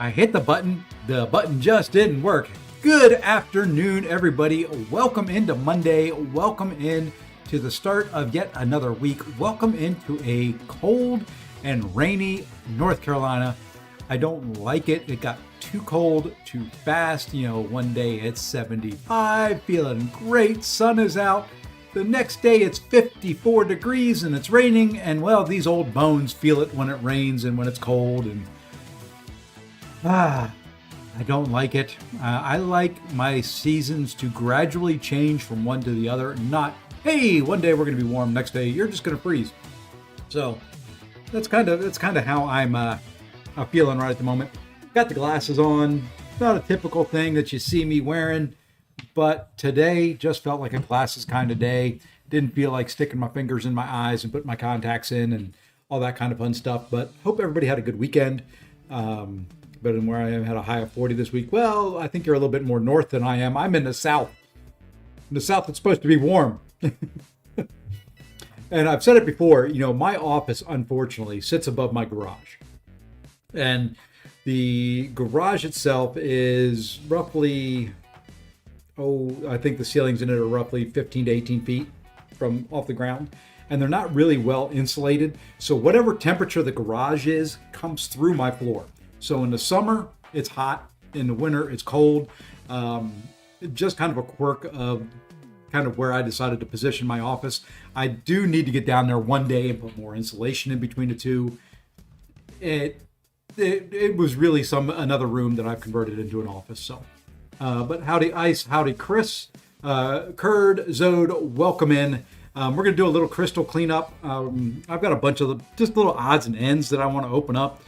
I hit the button just didn't work. Good afternoon, everybody. Welcome into Monday. Welcome in to the start of yet another week. Welcome into a cold and rainy North Carolina. I don't like it. It got too cold, too fast. One day it's 75, feeling great, sun is out. The next day it's 54 degrees and it's raining, and well, these old bones feel it when it rains and when it's cold, and I don't like it. I like my seasons to gradually change from one to the other, not, hey, one day we're going to be warm, next day you're just going to freeze. So that's kind of how I'm feeling right at the moment. Got the glasses on. Not a typical thing that you see me wearing, but today just felt like a glasses kind of day. Didn't feel like sticking my fingers in my eyes and putting my contacts in and all that kind of fun stuff. But hope everybody had a good weekend. But in where I am, had a high of 40 this week. Well, I think you're a little bit more north than I am. I'm in the south. In the south, it's supposed to be warm. And I've said it before, my office, unfortunately, sits above my garage. And the garage itself is roughly, I think the ceilings in it are roughly 15 to 18 feet from off the ground. And they're not really well insulated. So whatever temperature the garage is comes through my floor. So in the summer, it's hot. In the winter, it's cold. Just kind of a quirk of kind of where I decided to position my office. I do need to get down there one day and put more insulation in between the two. It was really another room that I've converted into an office. So, but howdy Ice, howdy Chris, Curd, Zode, welcome in. We're going to do a little crystal cleanup. I've got a bunch of just little odds and ends that I want to open up.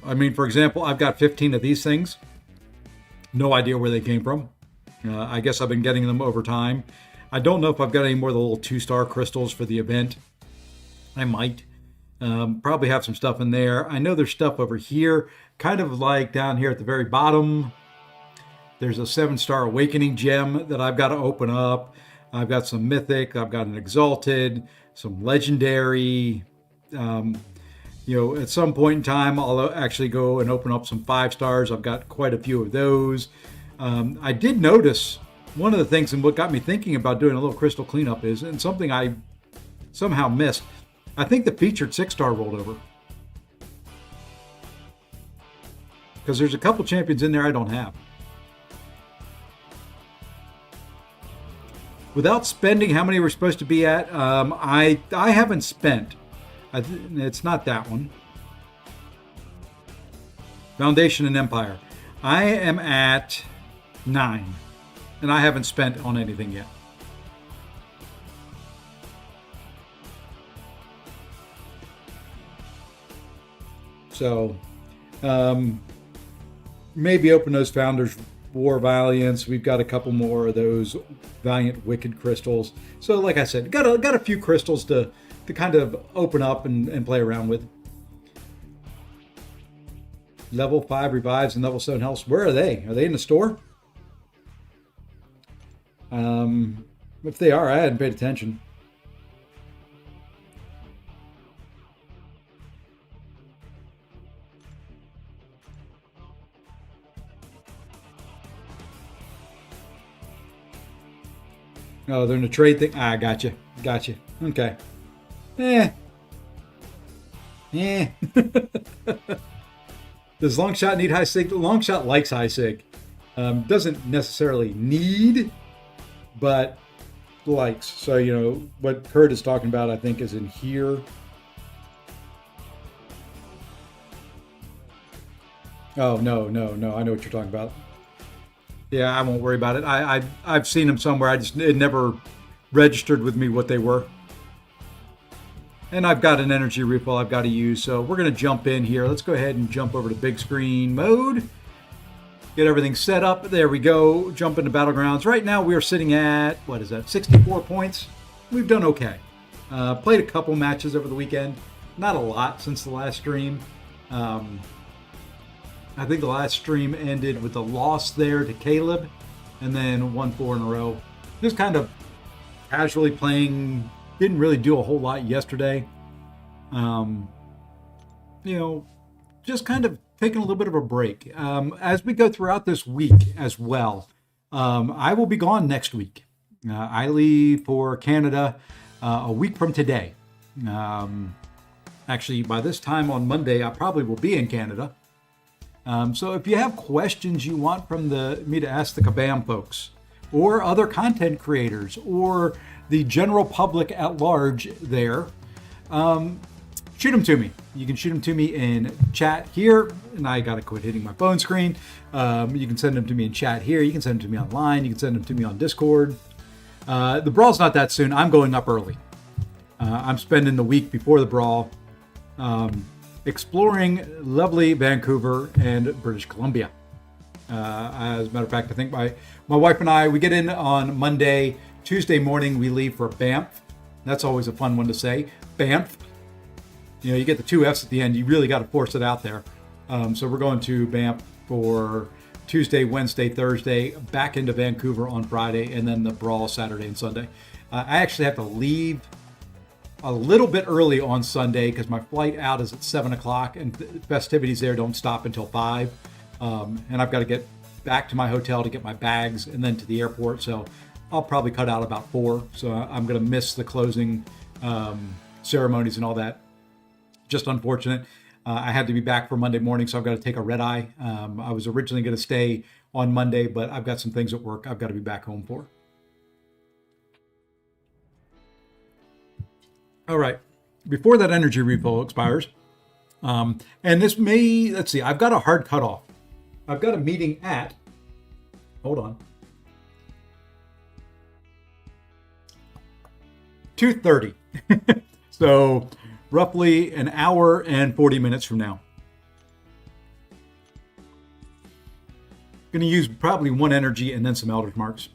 I mean, for example, I've got 15 of these things. No idea where they came from. I guess I've been getting them over time. I don't know if I've got any more of the little 2-star crystals for the event. I might. Probably have some stuff in there. I know there's stuff over here, kind of like down here at the very bottom. There's a 7-star awakening gem that I've got to open up. I've got some mythic. I've got an exalted, some legendary. At some point in time, I'll actually go and open up some 5-stars. I've got quite a few of those. I did notice one of the things, and what got me thinking about doing a little crystal cleanup is, and something I somehow missed, I think the featured 6-star rolled over. Because there's a couple champions in there I don't have. Without spending how many we're supposed to be at, I haven't spent. It's not that one. Foundation and Empire. I am at 9, and I haven't spent on anything yet. So, maybe open those Founders War Valiants. We've got a couple more of those Valiant Wicked crystals. So, like I said, got a few crystals to kind of open up and play around with. Level 5 revives and level 7 healths. Where are they? Are they in the store? If they are, I hadn't paid attention. Oh, they're in the trade thing. Gotcha. Okay. Does Longshot need high sig? Longshot likes high sig. Doesn't necessarily need, but likes. So, what Kurt is talking about, I think, is in here. Oh, no. I know what you're talking about. Yeah, I won't worry about it. I've seen them somewhere. It never registered with me what they were. And I've got an energy refill I've got to use, so we're going to jump in here. Let's go ahead and jump over to big screen mode. Get everything set up. There we go. Jump into Battlegrounds. Right now we are sitting at, 64 points. We've done okay. Played a couple matches over the weekend. Not a lot since the last stream. I think the last stream ended with a loss there to Caleb, and then 1-4 in a row. Just kind of casually playing. Didn't really do a whole lot yesterday. Just kind of taking a little bit of a break. As we go throughout this week as well, I will be gone next week. I leave for Canada a week from today. Actually, by this time on Monday, I probably will be in Canada. So if you have questions you want from me to ask the Kabam folks, or other content creators, or the general public at large there, shoot them to me. You can shoot them to me in chat here, and I gotta quit hitting my phone screen. You can send them to me in chat here. You can send them to me online. You can send them to me on Discord. The brawl's not that soon. I'm going up early. I'm spending the week before the brawl exploring lovely Vancouver and British Columbia. As a matter of fact, I think my wife and I, we get in on Monday. Tuesday morning, we leave for Banff. That's always a fun one to say. Banff. You know, you get the two F's at the end. You really got to force it out there. So we're going to Banff for Tuesday, Wednesday, Thursday, back into Vancouver on Friday, and then the brawl Saturday and Sunday. I actually have to leave a little bit early on Sunday because my flight out is at 7 o'clock, and festivities there don't stop until 5. And I've got to get back to my hotel to get my bags and then to the airport. So I'll probably cut out about 4. So I'm going to miss the closing ceremonies and all that. Just unfortunate. I had to be back for Monday morning, so I've got to take a red eye. I was originally going to stay on Monday, but I've got some things at work I've got to be back home for. All right. Before that energy refill expires, and this may, let's see, I've got a hard cutoff. I've got a meeting at, hold on, 2:30. So roughly an hour and 40 minutes from now. Going to use probably one energy and then some Eldritch Marks.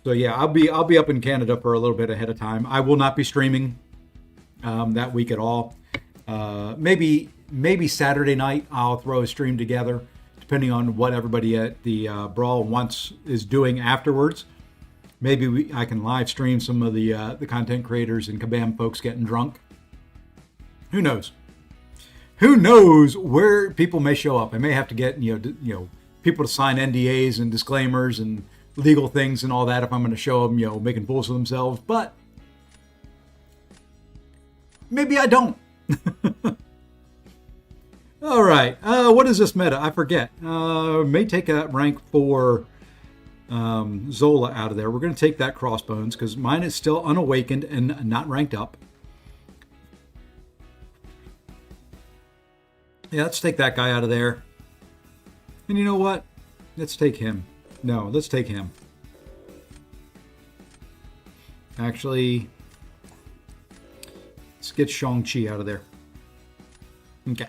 So yeah, I'll be up in Canada for a little bit ahead of time. I will not be streaming that week at all. Maybe Saturday night I'll throw a stream together, depending on what everybody at the Brawl is doing afterwards. Maybe I can live stream some of the content creators and Kabam folks getting drunk. Who knows? Who knows where people may show up? I may have to get people to sign NDAs and disclaimers and legal things and all that if I'm going to show them making fools of themselves. But maybe I don't. All right. What is this meta? I forget. May take that rank for Zola out of there. We're going to take that Crossbones because mine is still unawakened and not ranked up. Yeah, let's take that guy out of there. And you know what? Let's take him. No, let's take him. Actually, let's get Shang-Chi out of there. Okay.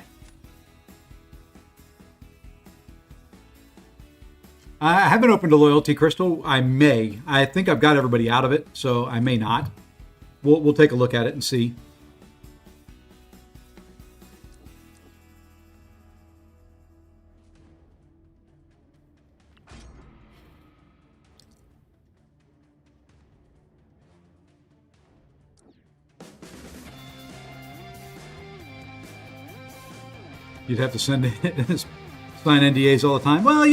I haven't opened a loyalty crystal. I may. I think I've got everybody out of it, so I may not. We'll take a look at it and see. You'd have to sign NDAs all the time. Well,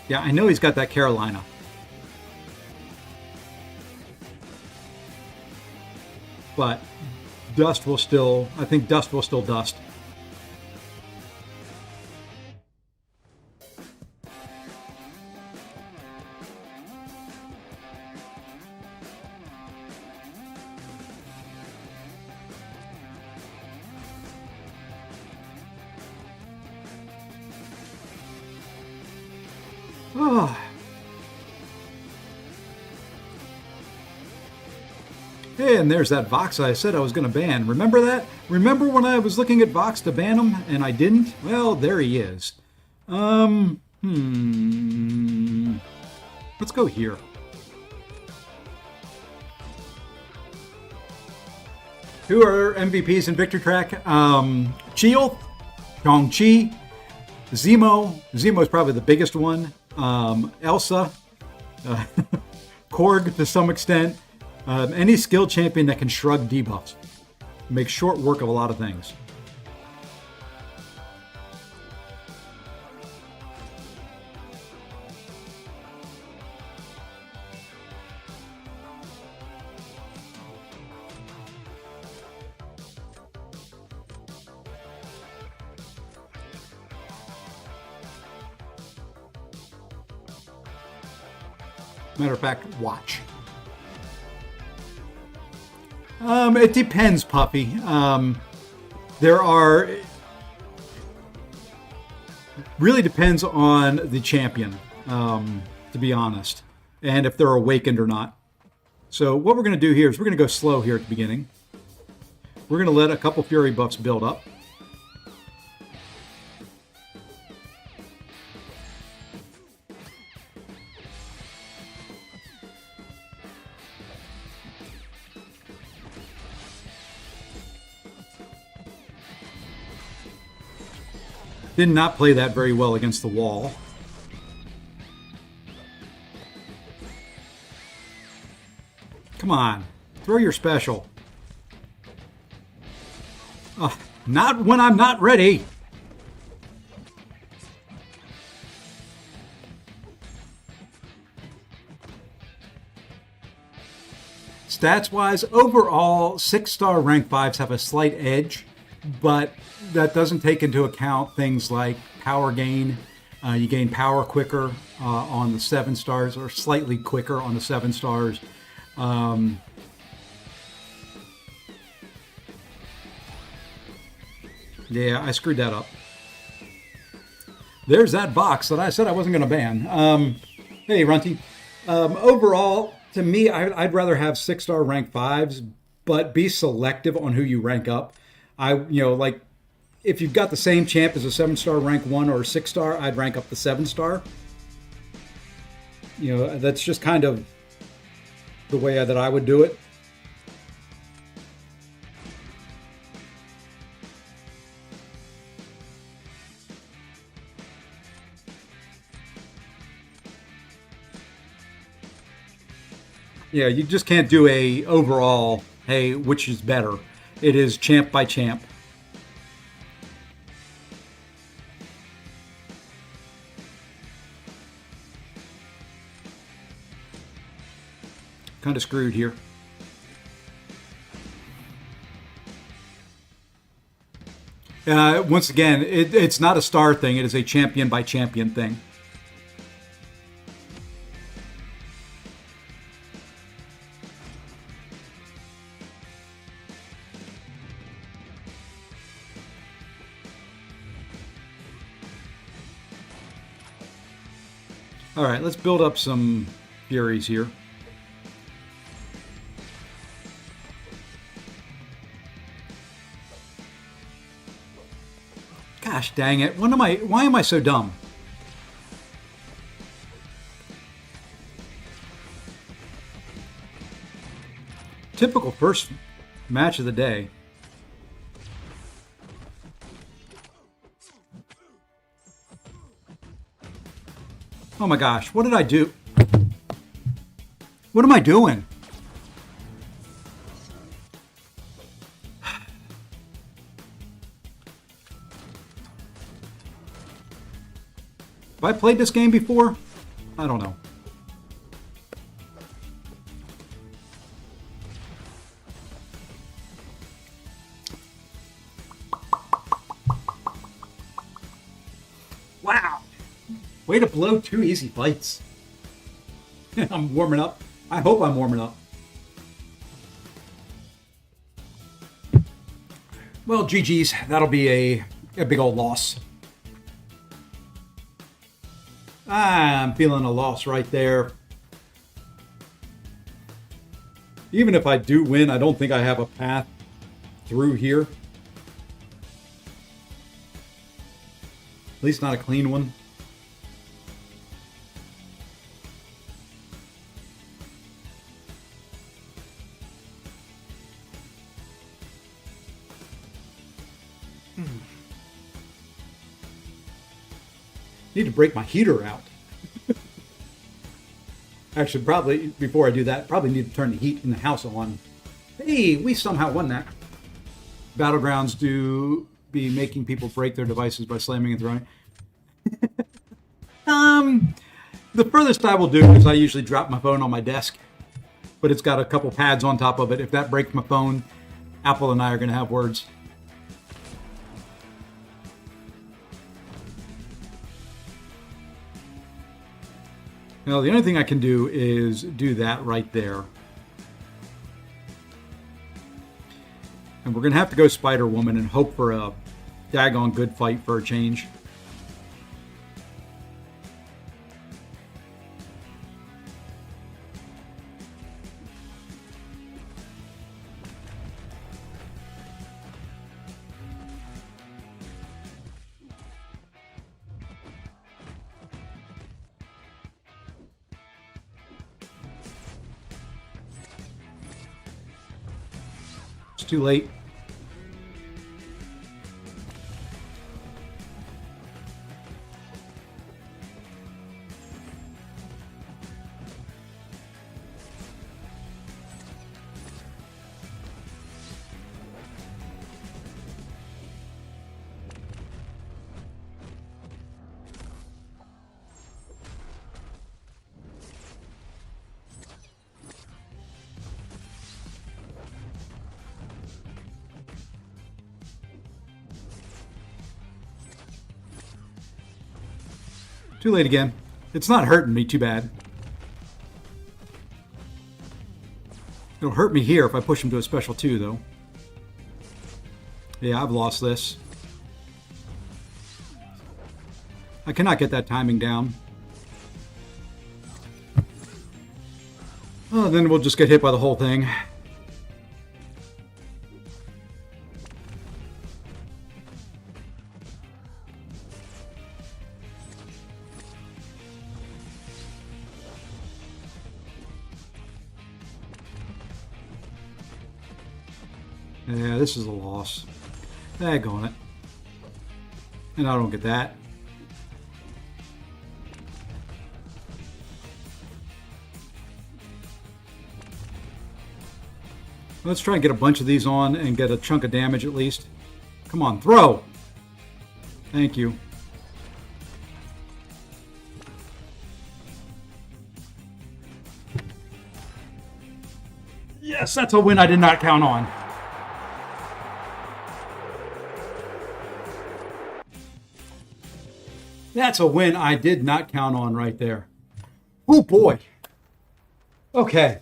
Yeah, I know he's got that Carolina. But I think dust will still dust. Oh. Hey, and there's that Vox I said I was going to ban. Remember that? Remember when I was looking at Vox to ban him and I didn't? Well, there he is. Let's go here. Who are MVPs in Victory Track? Cheel, Shang-Chi, Zemo. Zemo is probably the biggest one. Elsa. Korg to some extent. Any skill champion that can shrug debuffs. Makes short work of a lot of things. Matter of fact, watch. It depends, Puppy. Really depends on the champion, to be honest, and if they're awakened or not. So what we're going to do here is we're going to go slow here at the beginning. We're going to let a couple Fury buffs build up. Did not play that very well against the wall. Come on, throw your special. Not when I'm not ready. Stats-wise, overall, 6-star rank 5s have a slight edge, but that doesn't take into account things like power gain. You gain power quicker on the 7 stars, or slightly quicker on the 7 stars. Yeah, I screwed that up. There's that box that I said I wasn't going to ban. Hey, Runty. Overall, to me, I'd rather have 6-star rank 5s, but be selective on who you rank up. Like, if you've got the same champ as a 7-star rank 1 or a 6-star, I'd rank up the 7-star. That's just kind of the way that I would do it. Yeah, you just can't do a overall, hey, which is better. It is champ by champ. Kind of screwed here. Once again, it's not a star thing. It is a champion by champion thing. All right, let's build up some Furies here. Gosh dang it. Why am I so dumb? Typical first match of the day. Oh my gosh, what did I do? What am I doing? Have I played this game before? I don't know. Wow. Way to blow 2 easy fights. I'm warming up. I hope I'm warming up. Well, GG's. That'll be a big old loss. I'm feeling a loss right there. Even if I do win, I don't think I have a path through here. At least not a clean one. Need to break my heater out. Actually, probably before I do that, probably need to turn the heat in the house on. Hey, we somehow won that. Battlegrounds do be making people break their devices by slamming and throwing. The furthest I will do is I usually drop my phone on my desk, but it's got a couple pads on top of it. If that breaks my phone, Apple and I are going to have words. Now, the only thing I can do is do that right there. And we're going to have to go Spider-Woman and hope for a daggone good fight for a change. It's too late. Too late again. It's not hurting me too bad. It'll hurt me here if I push him to a special 2, though. Yeah, I've lost this. I cannot get that timing down. Oh, then we'll just get hit by the whole thing. Yeah, this is a loss. Daggone it. And I don't get that. Let's try and get a bunch of these on and get a chunk of damage at least. Come on, throw! Thank you. Yes, that's a win I did not count on. That's a win I did not count on right there. Oh boy. Okay.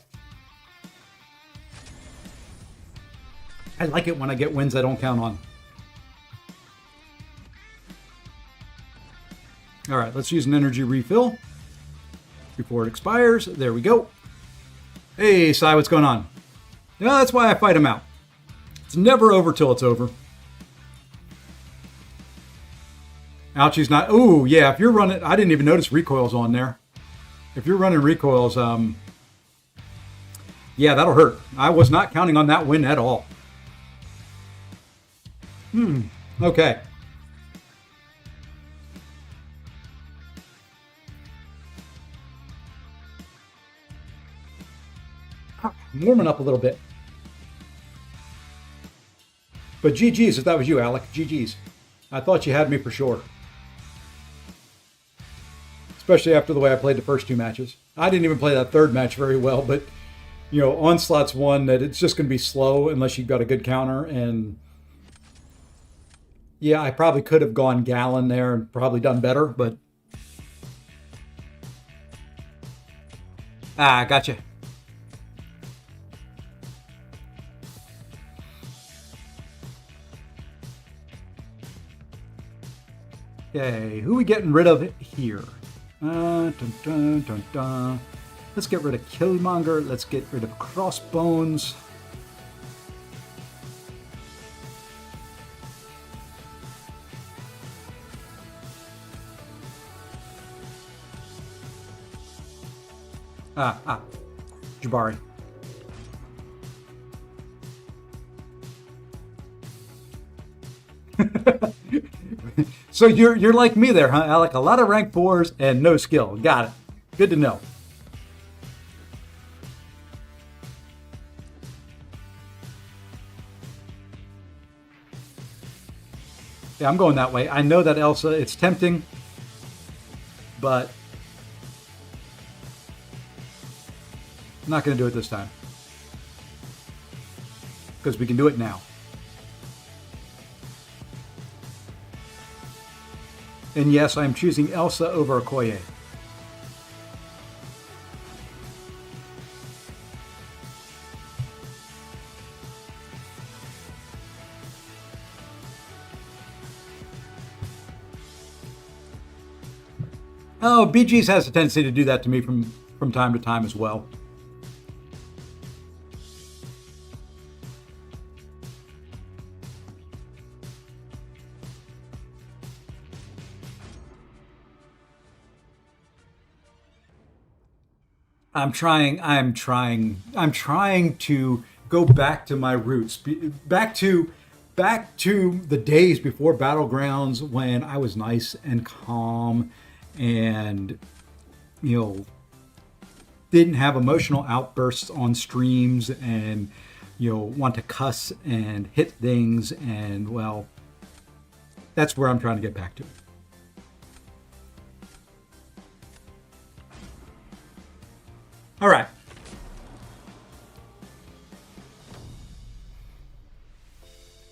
I like it when I get wins I don't count on. All right, let's use an energy refill before it expires. There we go. Hey, Sai, what's going on? Yeah, that's why I fight him out. It's never over till it's over. Ouchie's not. Ooh, yeah. If you're running, I didn't even notice recoils on there. If you're running recoils, yeah, that'll hurt. I was not counting on that win at all. Okay. I'm warming up a little bit. But GG's if that was you, Alec. GG's. I thought you had me for sure. Especially after the way I played the first 2 matches. I didn't even play that third match very well, but, you know, Onslaught's one that it's just going to be slow unless you've got a good counter. And, yeah, I probably could have gone Gallon there and probably done better, but... Ah, gotcha. Okay, who are we getting rid of here? Dun, dun, dun, dun. Let's get rid of Killmonger. Let's get rid of Crossbones. Jabari. So you're like me there, huh, Alec? A lot of rank 4s and no skill. Got it. Good to know. Yeah, I'm going that way. I know that Elsa, it's tempting, but I'm not going to do it this time. Because we can do it now. And yes, I'm choosing Elsa over Okoye. Oh, BG's has a tendency to do that to me from time to time as well. I'm trying to go back to my roots, back to the days before Battlegrounds when I was nice and calm and, you know, didn't have emotional outbursts on streams and, you know, want to cuss and hit things. And, well, that's where I'm trying to get back to. All right.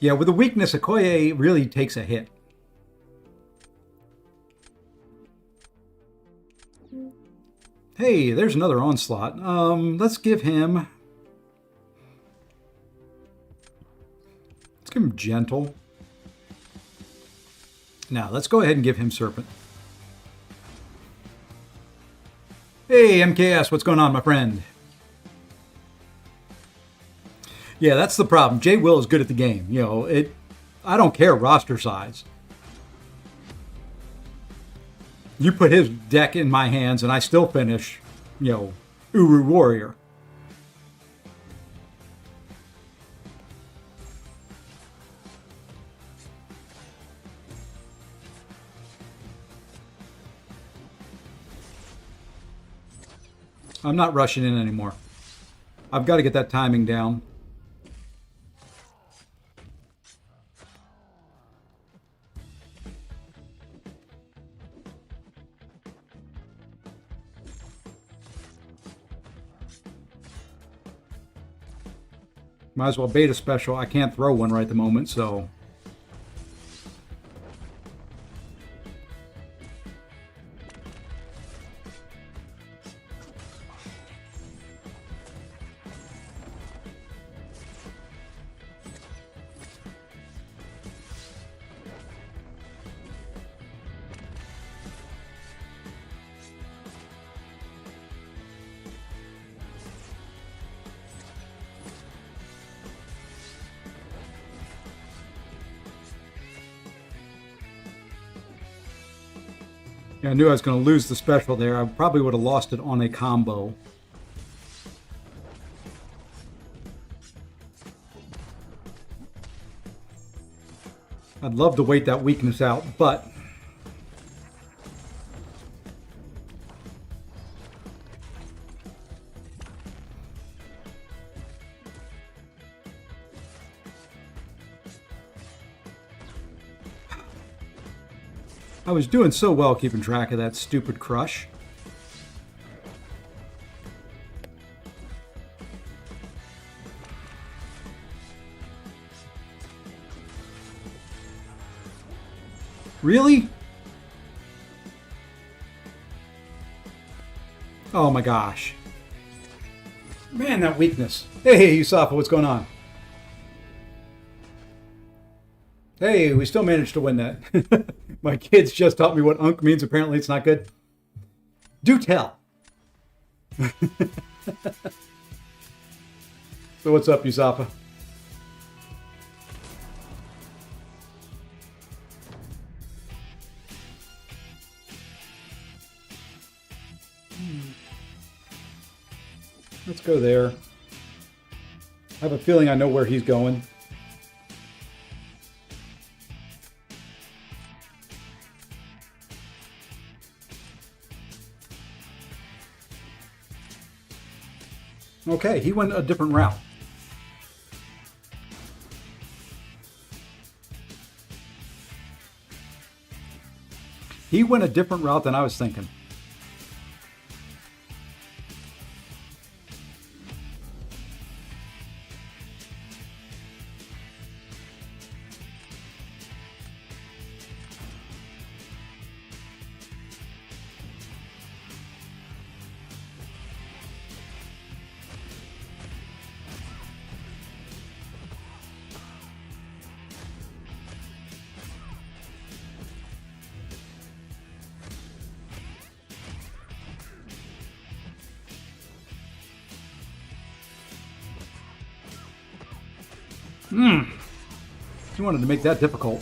Yeah, with a weakness, Okoye really takes a hit. Hey, there's another onslaught. Let's give him gentle. Now, let's go ahead and give him serpent. Hey, MKS, what's going on, my friend? Yeah, that's the problem. Jay Will is good at the game. You know, I don't care roster size. You put his deck in my hands and I still finish, you know, Uru Warrior. I'm not rushing in anymore. I've got to get that timing down. Might as well bait a special. I can't throw one right at the moment, so... Yeah, I knew I was going to lose the special there. I probably would have lost it on a combo. I'd love to wait that weakness out, but... I was doing so well keeping track of that stupid crush. Really? Oh my gosh. Man, that weakness. Hey, Yusafa, what's going on? Hey, we still managed to win that. My kids just taught me what unk means. Apparently it's not good. Do tell. So what's up, Yusafa? Let's go there. I have a feeling I know where he's going. Okay, he went a different route. He went a different route than I was thinking. He wanted to make that difficult.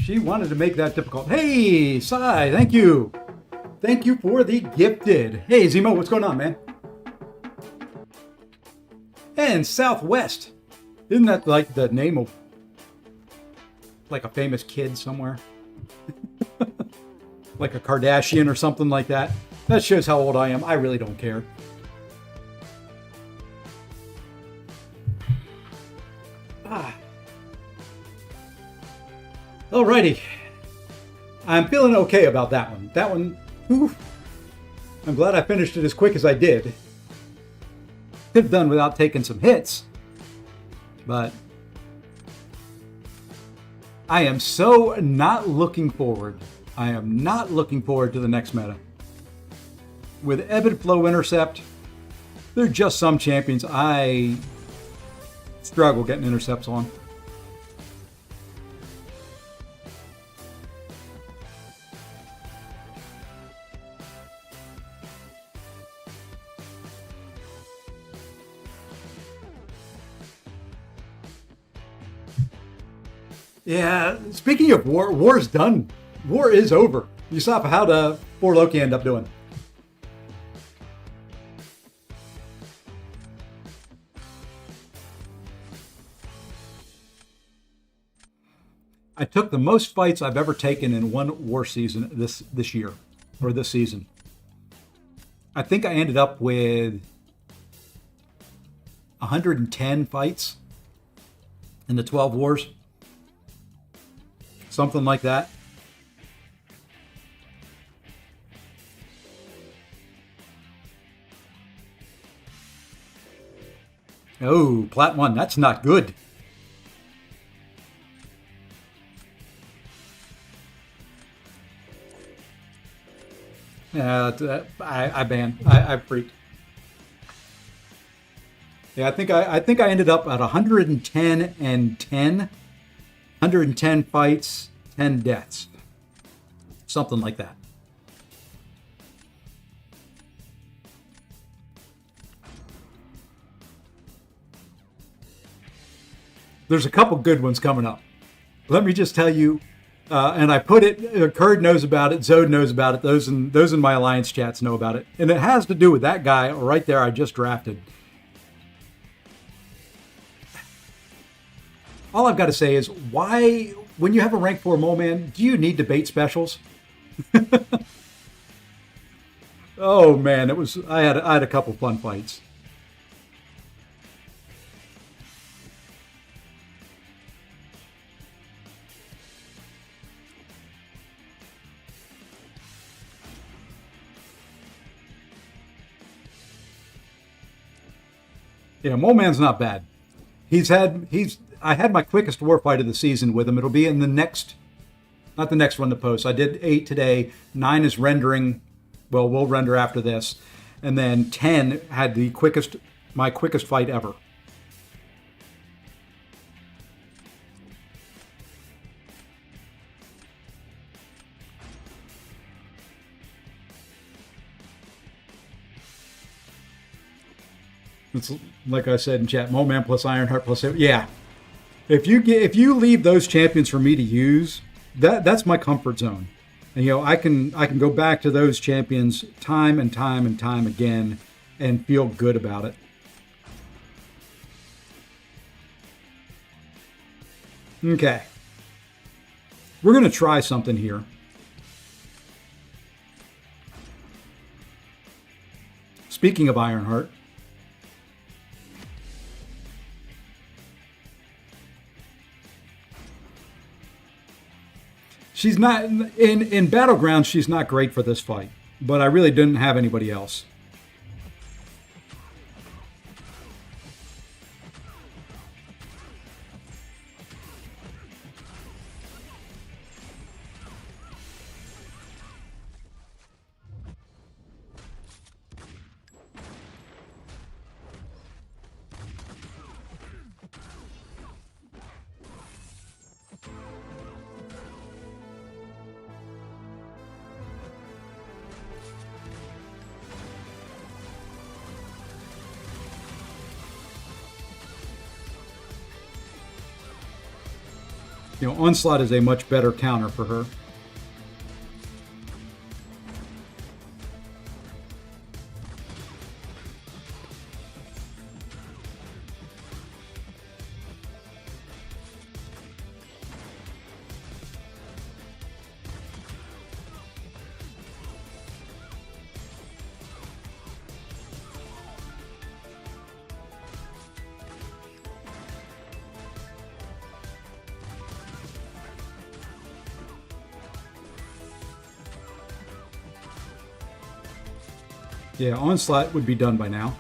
She wanted to make that difficult. Hey, Sai, thank you. Thank you for the gifted. Hey, Zemo, what's going on, man? And Southwest. Isn't that like the name of like a famous kid somewhere? Like a Kardashian or something like that? That shows how old I am. I really don't care. Alrighty. I'm feeling okay about that one. That one, whew, I'm glad I finished it as quick as I did. Could have done without taking some hits. But I am so not looking forward. I am not looking forward to the next meta. With ebb and flow intercept, there are just some champions I struggle getting intercepts on. Yeah, speaking of war, war's done. War is over. You saw how the poor Loki end up doing. I took the most fights I've ever taken in one war season this year, or this season. I think I ended up with 110 fights in the 12 wars. Something like that. Oh, Plat 1, that's not good. Yeah, I freaked. Yeah, I think I ended up at 110 and 10. 110 fights, 10 deaths. Something like that. There's a couple good ones coming up. Let me just tell you, and I put it, Kurd knows about it, Zode knows about it, those in my Alliance chats know about it. And it has to do with that guy right there I just drafted. All I've got to say is, why, when you have a rank 4 mole man, do you need to bait specials? Oh man, I had a couple fun fights. Yeah, Mole Man's not bad. I had my quickest war fight of the season with him. It'll be in the next, not the next one to post. I did 8 today. 9 is rendering. Well, we'll render after this. And then 10 had my quickest fight ever. It's like I said in chat, Moman plus Ironheart plus, yeah. If you leave those champions for me to use, that's my comfort zone. And I can go back to those champions time and time and time again and feel good about it. Okay. We're going to try something here. Speaking of Ironheart, she's not in Battlegrounds. She's not great for this fight, but I really didn't have anybody else. Onslaught is a much better counter for her. Yeah, Onslaught would be done by now.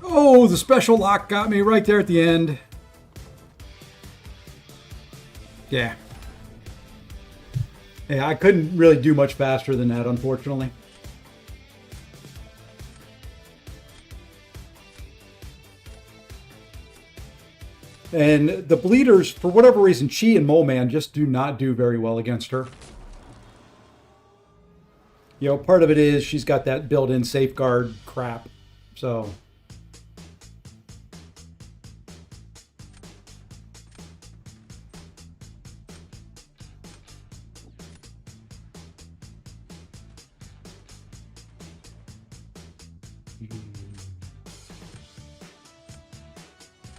Oh, the special lock got me right there at the end. Yeah. Yeah, I couldn't really do much faster than that, unfortunately. And the bleeders, for whatever reason, Chi and Mole Man just do not do very well against her. Part of it is she's got that built-in safeguard crap. So...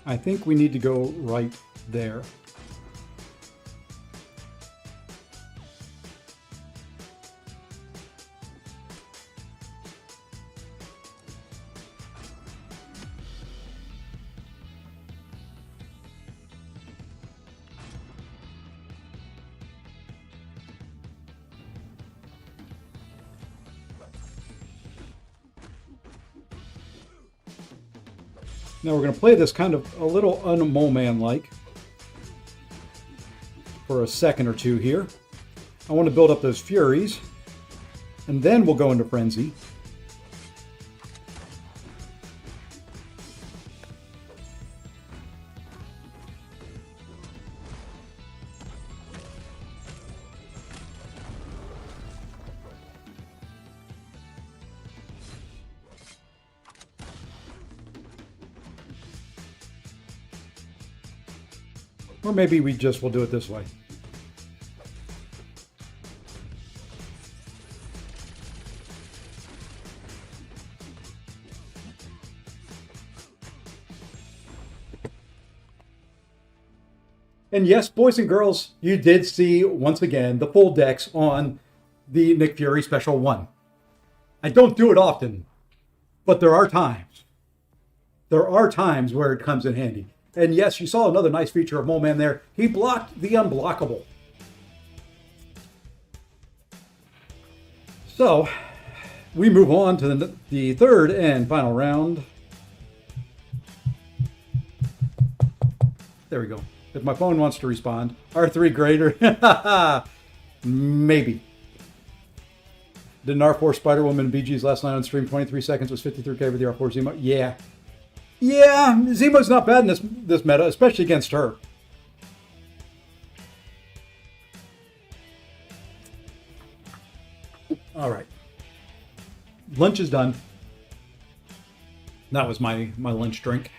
I think we need to go right there. Now we're going to play this kind of a little un-Mole Man-like for a second or two here. I want to build up those Furies, and then we'll go into Frenzy. Or maybe we just will do it this way. And yes, boys and girls, you did see, once again, the full decks on the Nick Fury Special 1. I don't do it often, but there are times. There are times where it comes in handy. And yes, you saw another nice feature of Mole Man there. He blocked the unblockable. So, we move on to the third and final round. There we go. If my phone wants to respond. R3 greater. Maybe. Did an R4 Spider-Woman BG's last night on stream 23 seconds was 53K with the R4 Zemo? Yeah. Yeah, Zemo's not bad in this meta, especially against her. All right. Lunch is done. That was my lunch drink.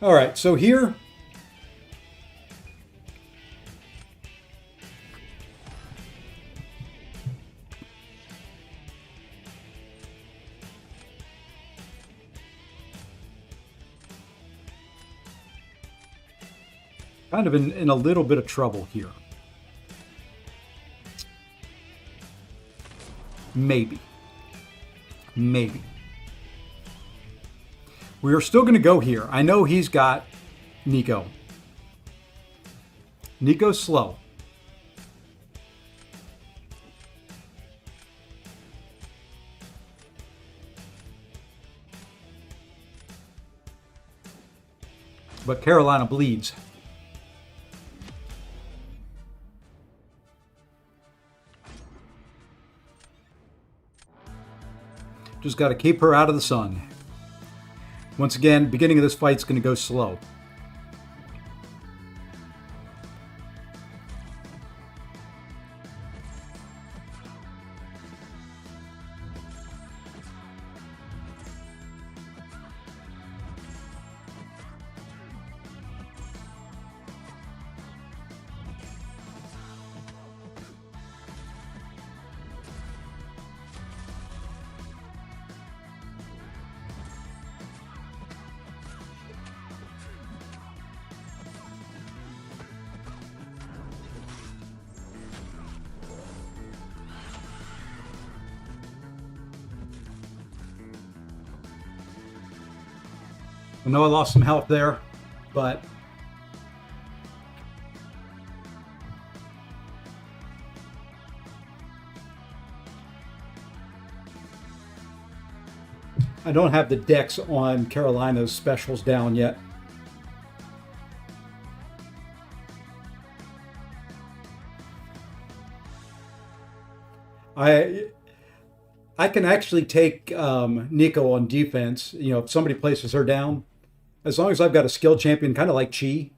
All right, so here... kind of in a little bit of trouble here. Maybe. We are still going to go here. I know he's got Nico. Nico's slow. But Carolina bleeds. Just got to keep her out of the sun. Once again, beginning of this fight's going to go slow. I know I lost some health there, but I don't have the dex on Carolina's specials down yet. I can actually take Nico on defense. You know, if somebody places her down, as long as I've got a skill champion, kind of like Chi,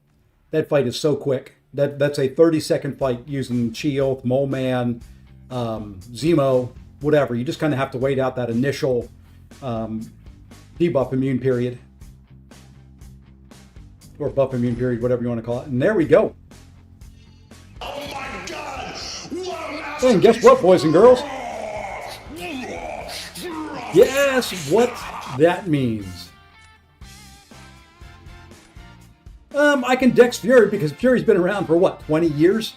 that fight is so quick. That's a 30-second fight using Chi, Oath, Mole Man, Zemo, whatever. You just kind of have to wait out that initial debuff immune period. Or buff immune period, whatever you want to call it. And there we go. Oh my God! And guess what, boys and girls? Guess what that means. I can Dex Fury because Fury's been around for what, 20 years?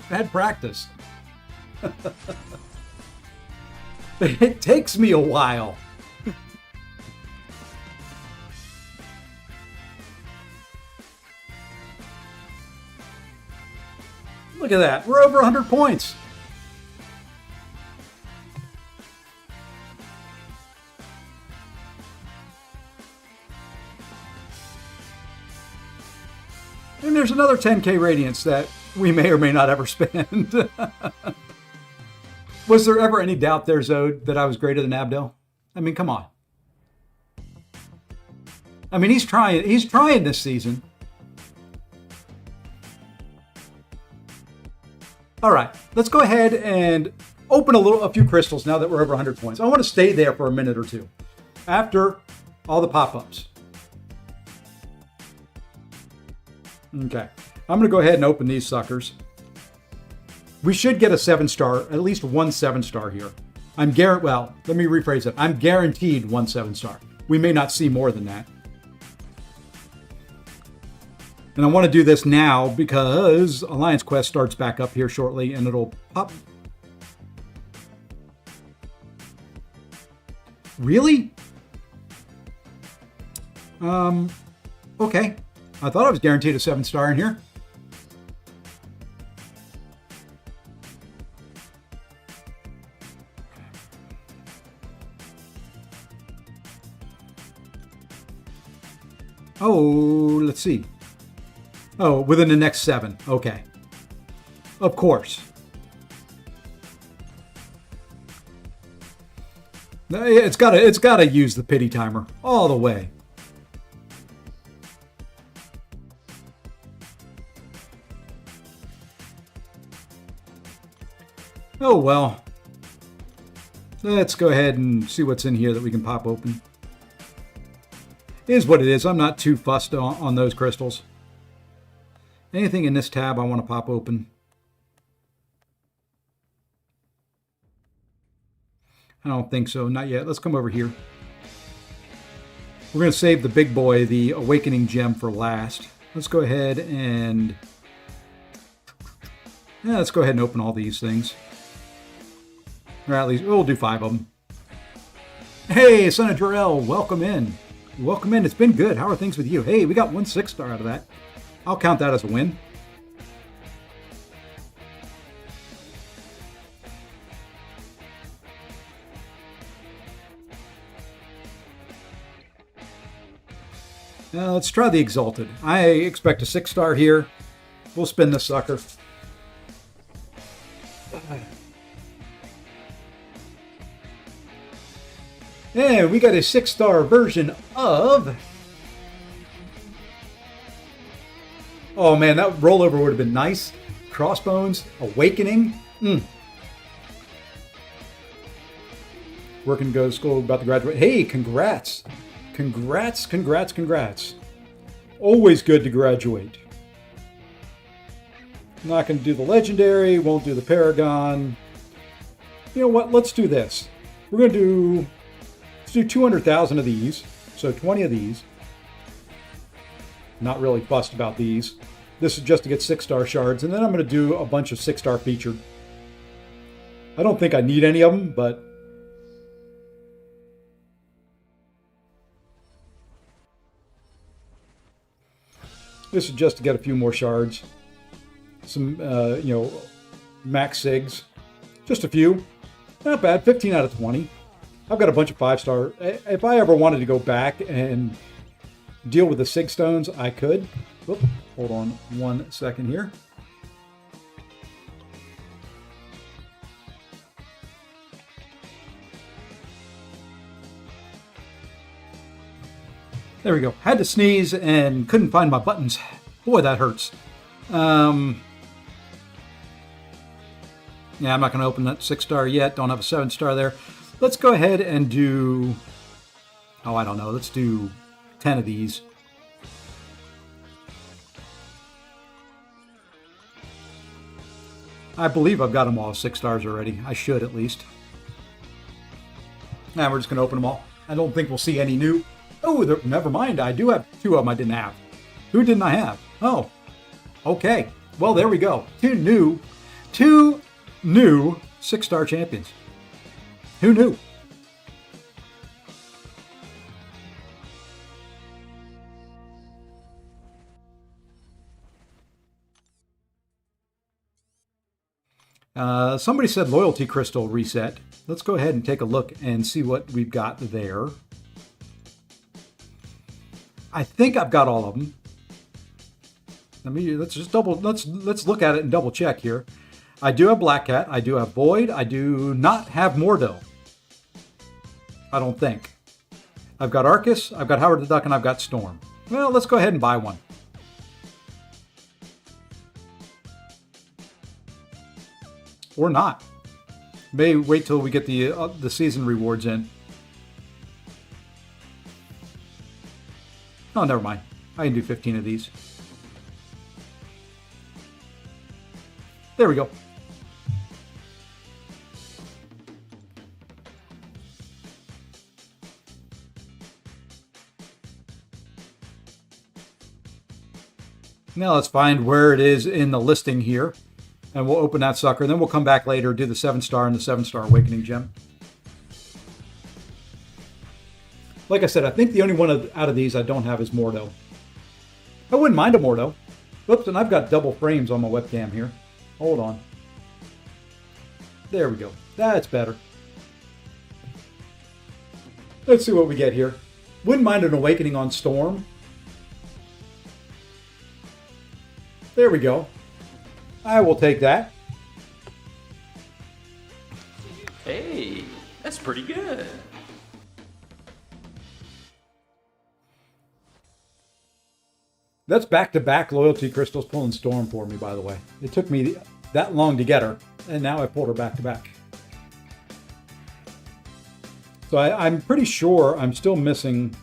Bad practice. It takes me a while. Look at that. We're over 100 points. And there's another 10k radiance that we may or may not ever spend. Was there ever any doubt there, Zode, that I was greater than Abdel? I mean, come on. I mean, he's trying this season. All right, let's go ahead and open a few crystals now that we're over 100 points. I want to stay there for a minute or two after all the pop-ups. Okay, I'm going to go ahead and open these suckers. We should get a 7-star, at least one 7-star here. Well, let me rephrase it. I'm guaranteed one 7-star. We may not see more than that. And I want to do this now because Alliance Quest starts back up here shortly and it'll pop. Really? Okay. I thought I was guaranteed a 7-star in here. Oh, let's see. Oh, within the next 7. Okay. Of course. It's gotta use the pity timer all the way. Oh well. Let's go ahead and see what's in here that we can pop open. It is what it is. I'm not too fussed on those crystals. Anything in this tab I want to pop open. I don't think so. Not yet. Let's come over here. We're going to save the big boy, the Awakening Gem, for last. Let's go ahead and... Yeah, let's go ahead and open all these things. Or at least, we'll do 5 of them. Hey, Son of Jarrell, welcome in. Welcome in. It's been good. How are things with you? Hey, we got 1 6-star out of that. I'll count that as a win. Let's try the Exalted. I expect a 6-star here. We'll spin this sucker. And we got a 6-star version of... Oh man, that rollover would have been nice. Crossbones, Awakening. Working to go to school, about to graduate. Hey, congrats. Congrats, congrats, congrats. Always good to graduate. Not going to do the Legendary, won't do the Paragon. You know what, let's do this. We're going to do... Let's do 200,000 of these. So 20 of these. Not really fussed about these. This is just to get 6-star shards. And then I'm going to do a bunch of 6-star featured. I don't think I need any of them, but... This is just to get a few more shards. Some, max SIGs. Just a few. Not bad. 15 out of 20. I've got a bunch of 5-star. If I ever wanted to go back and deal with the SIG stones, I could. Whoop, hold on 1 second here. There we go. Had to sneeze and couldn't find my buttons. Boy, that hurts. Yeah, I'm not going to open that 6-star yet. Don't have a 7-star there. Let's go ahead and do... Oh, I don't know. Let's do 10 of these. I believe I've got them all 6 stars already. I should, at least. Now we're just going to open them all. I don't think we'll see any new... Oh, never mind. I do have 2 of them I didn't have. Who didn't I have? Oh, okay. Well, there we go. 2 new 6-star champions. Who knew? Somebody said loyalty crystal reset. Let's go ahead and take a look and see what we've got there. I think I've got all of them. Let's look at it and double check here. I do have Black Cat. I do have Void. I do not have Mordo. I don't think. I've got Arcus. I've got Howard the Duck, and I've got Storm. Well, let's go ahead and buy one. Or not. May wait till we get the season rewards in. Oh, never mind. I can do 15 of these. There we go. Now let's find where it is in the listing here. And we'll open that sucker. And then we'll come back later, do the 7-star and the 7-star Awakening Gem. Like I said, I think the only one out of these I don't have is Mordo. I wouldn't mind a Mordo. Oops, and I've got double frames on my webcam here. Hold on. There we go. That's better. Let's see what we get here. Wouldn't mind an Awakening on Storm. There we go. I will take that. Hey, that's pretty good. That's back-to-back loyalty crystals pulling Storm for me, by the way. It took me that long to get her, and now I pulled her back-to-back. So I'm pretty sure I'm still missing...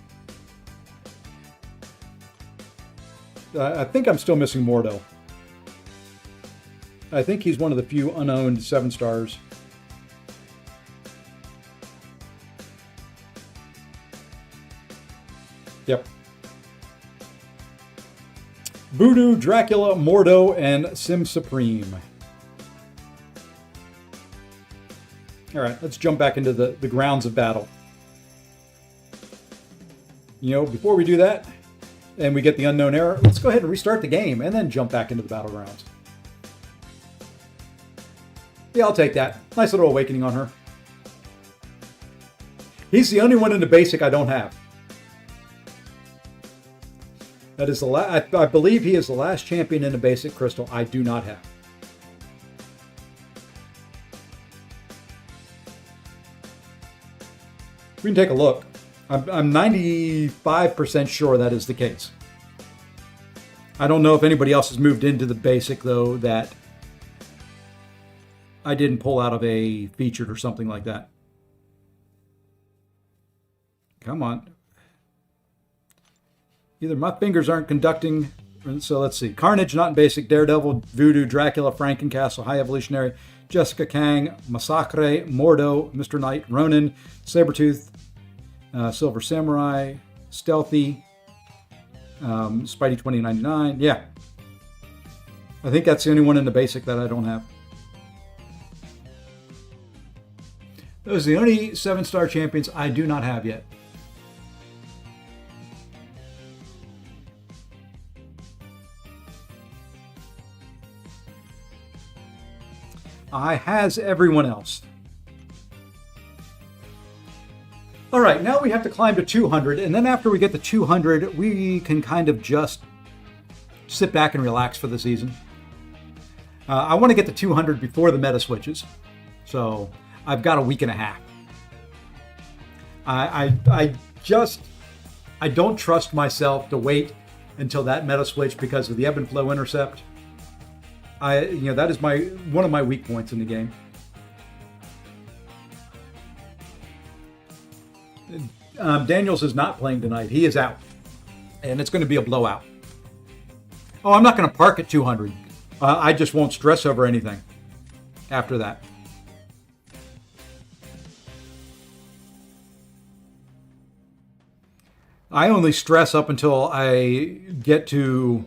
I think I'm still missing Mordo. I think he's one of the few unowned 7-stars. Yep. Voodoo, Dracula, Mordo, and Sim Supreme. All right, let's jump back into the grounds of battle. You know, before we do that, and we get the unknown error, let's go ahead and restart the game and then jump back into the battlegrounds. Yeah, I'll take that. Nice little awakening on her. He's the only one in the basic I don't have. That is the I believe he is the last champion in the basic crystal I do not have. We can take a look. I'm 95% sure that is the case. I don't know if anybody else has moved into the basic, though, that I didn't pull out of a featured or something like that. Come on. Either my fingers aren't conducting. So let's see. Carnage, not in basic. Daredevil, Voodoo, Dracula, Frankencastle, High Evolutionary, Jessica Kang, Massacre, Mordo, Mr. Knight, Ronin, Sabretooth, Silver Samurai, Stealthy, Spidey 2099. Yeah. I think that's the only one in the basic that I don't have. Those are the only 7-star champions I do not have yet. I has everyone else. All right, now we have to climb to 200, and then after we get to 200, we can kind of just sit back and relax for the season. I want to get to 200 before the meta switches, so I've got a week and a half. I don't trust myself to wait until that meta switch because of the ebb and flow intercept. That is one of my weak points in the game. Daniels is not playing tonight. He is out, and it's going to be a blowout. Oh, I'm not going to park at 200. I just won't stress over anything after that. I only stress up until I get to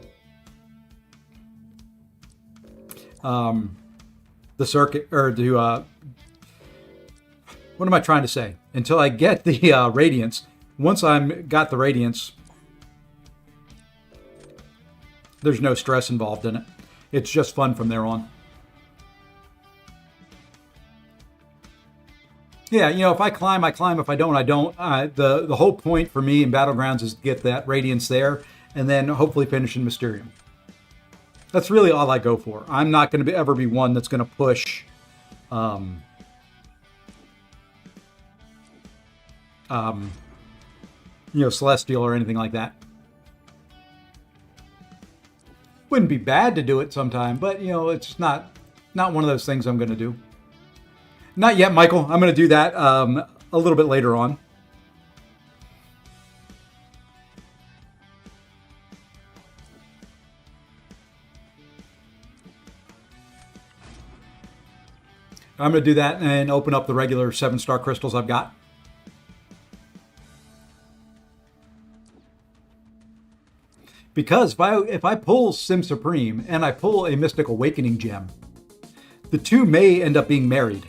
the circuit, or to what am I trying to say? Until I get the Radiance. Once I'm got the Radiance, there's no stress involved in it. It's just fun from there on. Yeah, if I climb, I climb. If I don't, I don't. The whole point for me in Battlegrounds is to get that Radiance there, and then hopefully finish in Mysterium. That's really all I go for. I'm not going to ever be one that's going to push Celestial or anything like that. Wouldn't be bad to do it sometime, but it's not one of those things I'm going to do. Not yet, Michael. I'm going to do that a little bit later on. I'm going to do that and open up the regular 7-star crystals I've got. Because if I pull Sim Supreme and I pull a Mystic Awakening gem, the two may end up being married.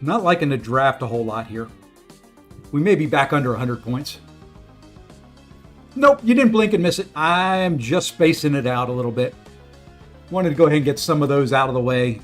Not liking to draft a whole lot here. We may be back under 100 points. Nope, you didn't blink and miss it. I'm just spacing it out a little bit. Wanted to go ahead and get some of those out of the way.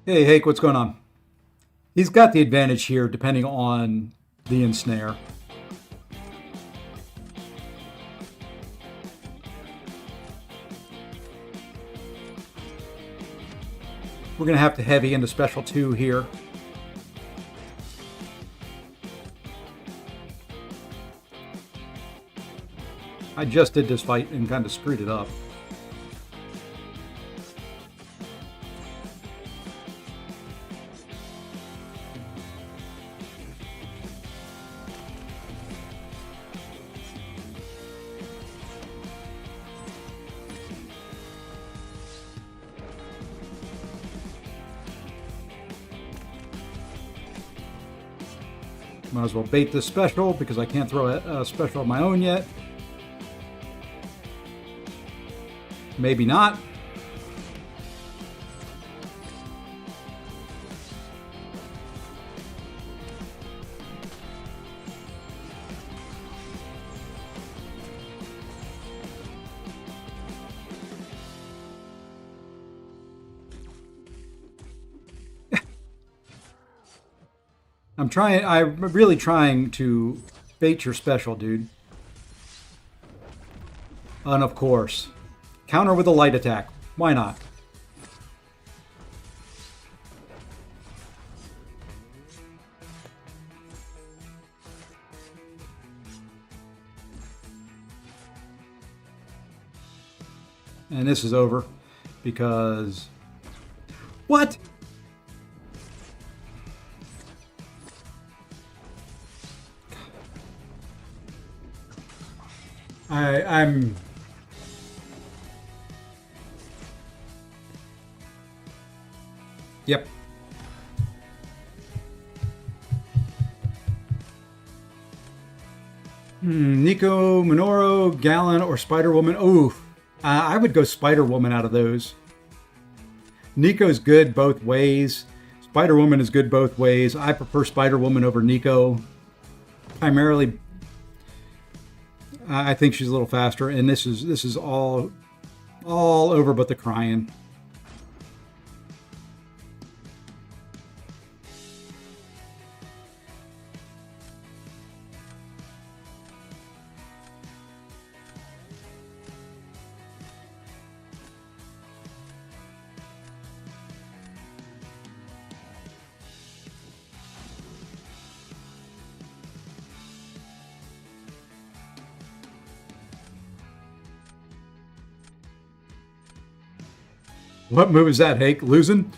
Hey, Hake, what's going on? He's got the advantage here depending on the ensnare. We're going to have to heavy into special 2 here. I just did this fight and kind of screwed it up. Might as well bait this special because I can't throw a special of my own yet. Maybe not. I'm really trying to bait your special, dude. And of course, counter with a light attack. Why not? And this is over because... What? I'm... Yep. Nico, Minoru, Gallon, or Spider-Woman. Ooh, I would go Spider-Woman out of those. Nico's good both ways. Spider-Woman is good both ways. I prefer Spider-Woman over Nico. Primarily, I think she's a little faster, and this is all over but the crying. What move is that, Hake? Losing?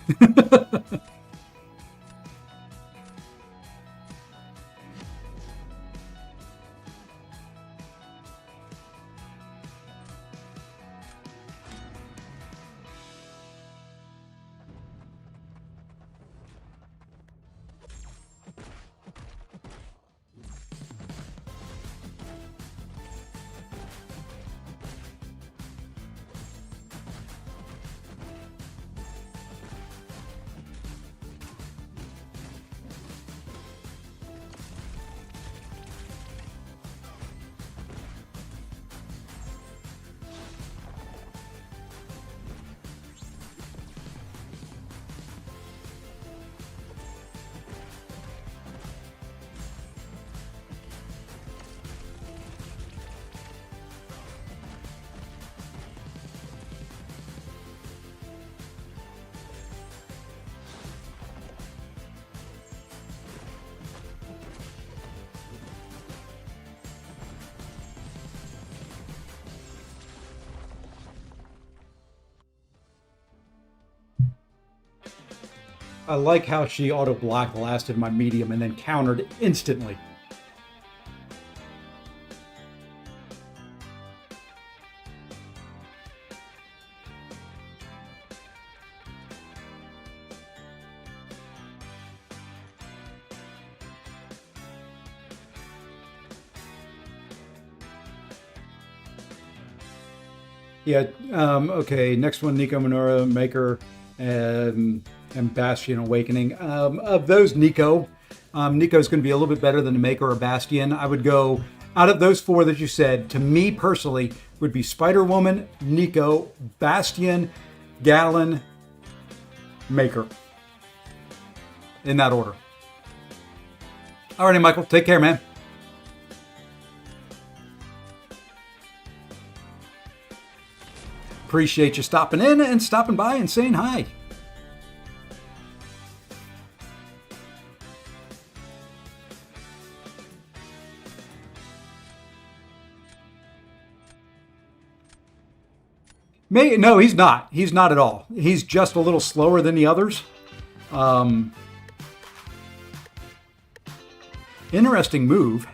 I like how she auto block blasted my medium and then countered instantly. Yeah, okay, next one, Nico Minoru, Maker, and Bastion Awakening. Of those, Nico's going to be a little bit better than the Maker or Bastion. I would go, out of those four that you said, to me personally, would be Spider-Woman, Nico, Bastion, Gallon, Maker. In that order. Alrighty, Michael, take care, man. Appreciate you stopping in and stopping by and saying hi. No, he's not. He's not at all. He's just a little slower than the others. Interesting move.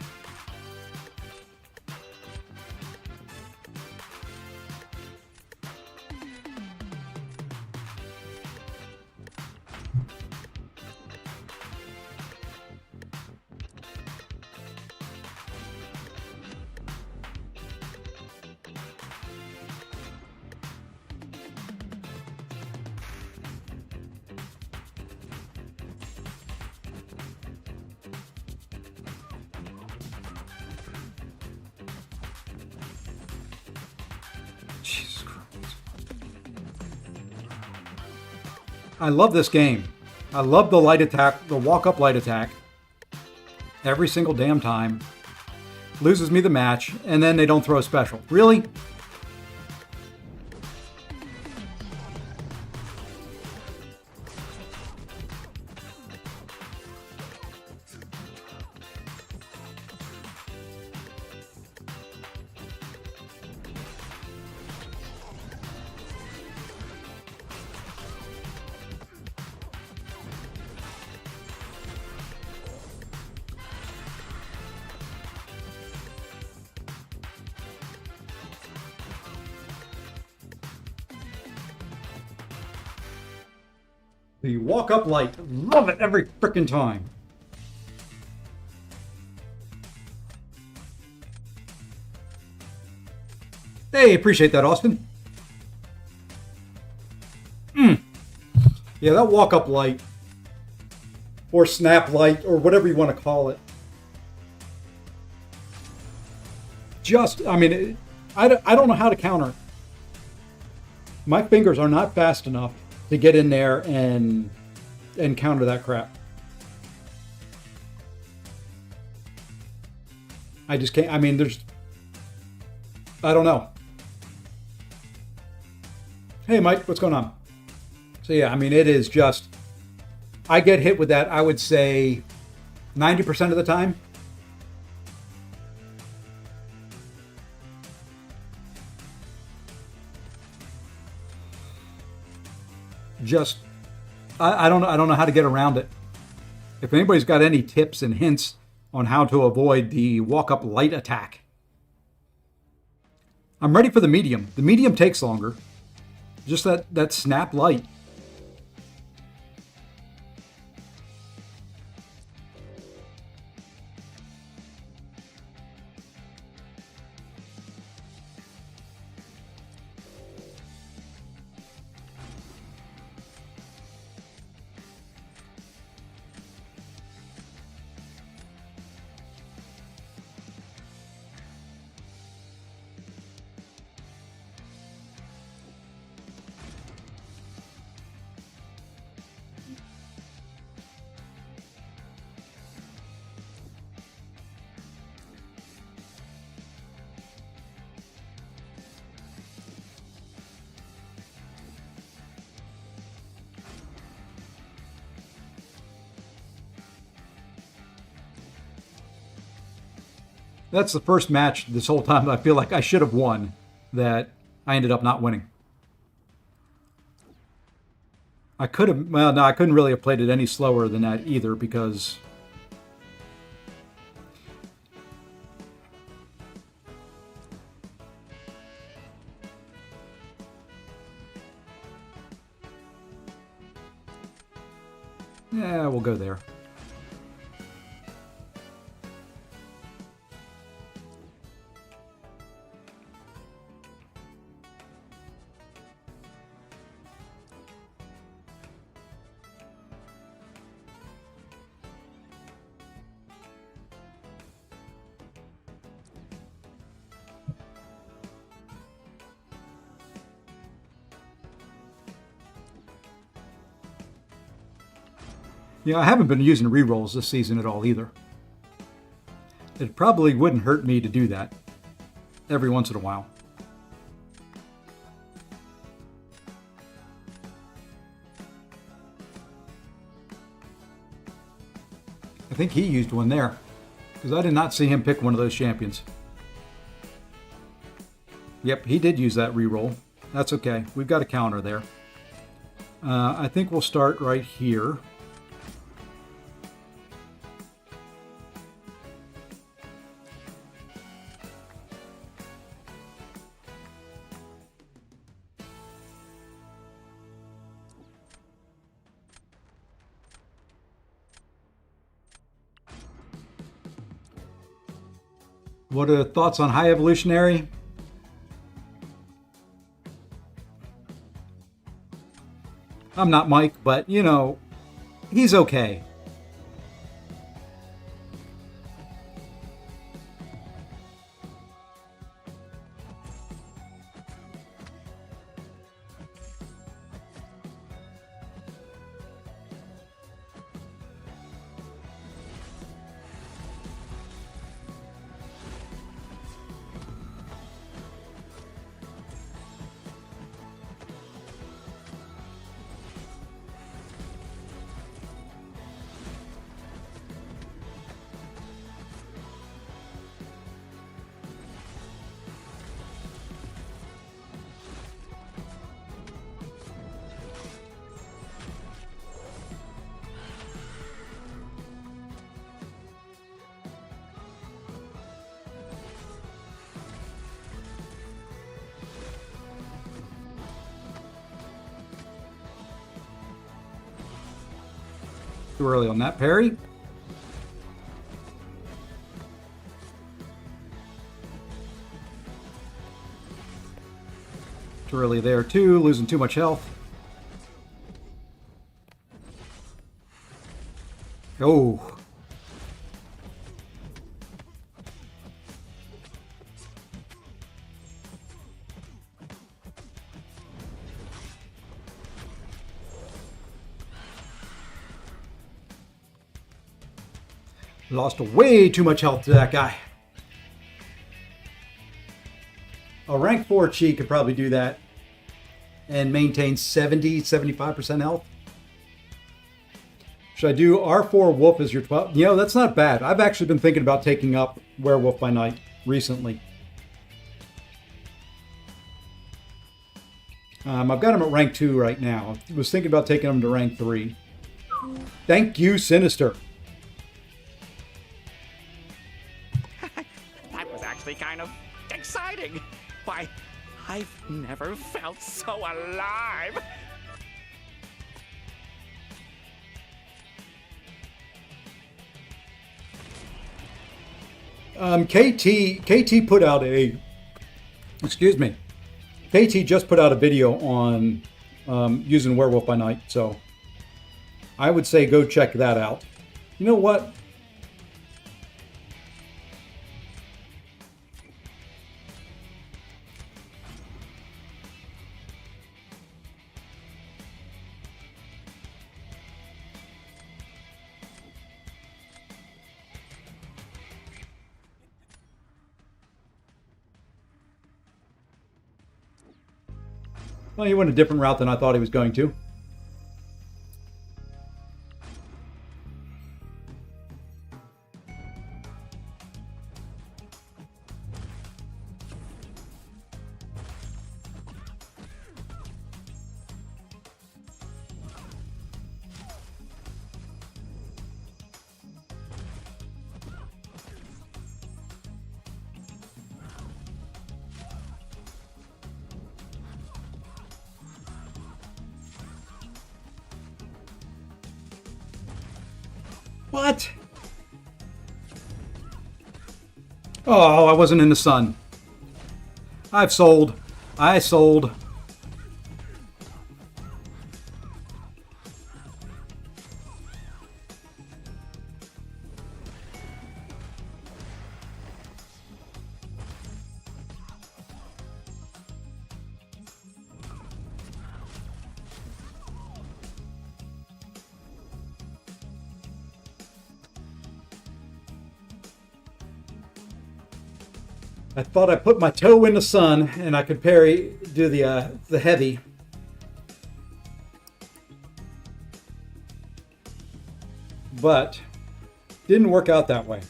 Jesus Christ. I love this game. I love the light attack, the walk-up light attack. Every single damn time. Loses me the match, and then they don't throw a special. Really? The walk-up light. Love it every frickin' time. Hey, appreciate that, Austin. Yeah, that walk-up light, or snap light, or whatever you want to call it. I don't know how to counter it. My fingers are not fast enough to get in there and counter that crap. I just can't. I don't know. Hey, Mike, what's going on? So yeah, it is just, I get hit with that, I would say 90% of the time. Just, I don't know how to get around it. If anybody's got any tips and hints on how to avoid the walk-up light attack. I'm ready for the medium. The medium takes longer. Just that snap light. That's the first match this whole time I feel like I should have won that I ended up not winning. I could have, well, no, I couldn't really have played it any slower than that either because yeah, we'll go there. Yeah, I haven't been using rerolls this season at all either. It probably wouldn't hurt me to do that every once in a while. I think he used one there because I did not see him pick one of those champions. Yep, he did use that reroll. That's okay. We've got a counter there. I think we'll start right here. What are the thoughts on High Evolutionary? I'm not Mike, but you know, he's okay. Too early on that parry. Too early there too, losing too much health. Oh. Lost way too much health to that guy. A rank 4 Chi could probably do that and maintain 70-75% health. Should I do R4 Wolf as your 12? You know, that's not bad. I've actually been thinking about taking up Werewolf by Night recently. I've got him at rank 2 right now. I was thinking about taking him to rank 3. Thank you, Sinister. That was actually kind of exciting. Why, I've never felt so alive. KT put out a, excuse me, KT just put out a video on using Werewolf by Night, so I would say go check that out. You know what? Well, he went a different route than I thought he was going to. What? Oh, I wasn't in the sun. I've sold. I sold. I thought I put my toe in the sun and I could do the heavy. But didn't work out that way.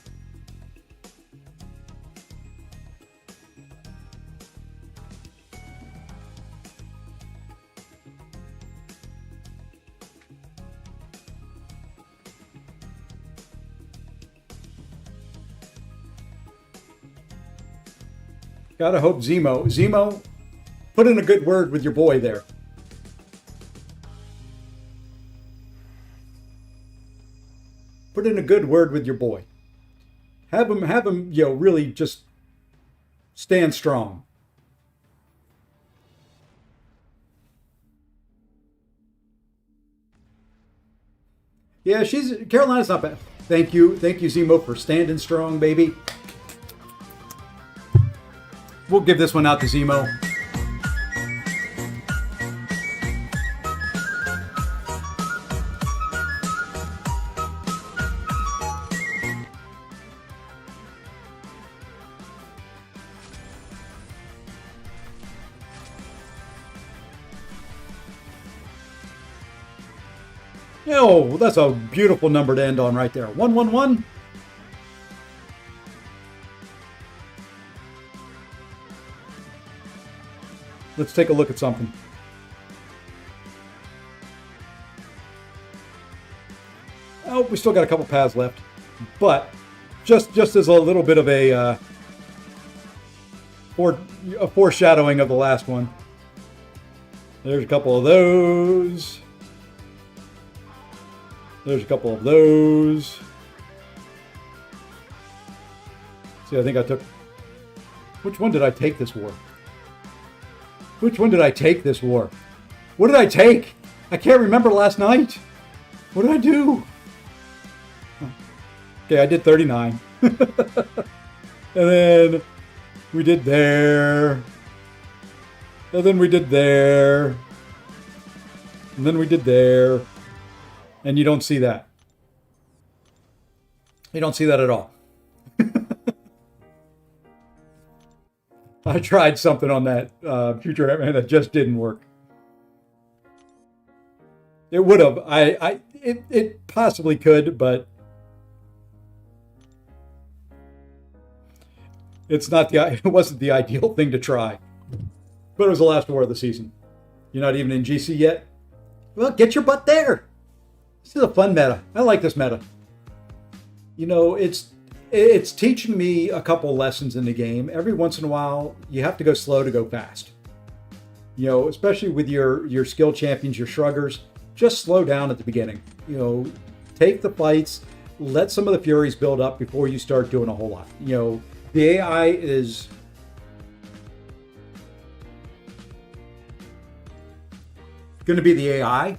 Gotta hope Zemo, put in a good word with your boy there. Put in a good word with your boy. Have him, really just stand strong. Yeah, Carolina's not bad. Thank you, Zemo, for standing strong, baby. We'll give this one out to Zemo. Oh, that's a beautiful number to end on right there. 111. Let's take a look at something. Oh, we still got a couple paths left, but just as a little bit of a foreshadowing of the last one. There's a couple of those. There's a couple of those. See, I think I took... Which one did I take this war? Which one did I take this war? What did I take? I can't remember last night. What did I do? Okay, I did 39. And then we did there. And then we did there. And then we did there. And you don't see that. You don't see that at all. I tried something on that future and it just didn't work. It would have. It possibly could, but it wasn't the ideal thing to try. But it was the last war of the season. You're not even in GC yet? Well, get your butt there. This is a fun meta. I like this meta. It's teaching me a couple lessons in the game. Every once in a while, you have to go slow to go fast. Especially with your skill champions, your shruggers, just slow down at the beginning. Take the fights, let some of the furies build up before you start doing a whole lot. The AI is going to be the AI.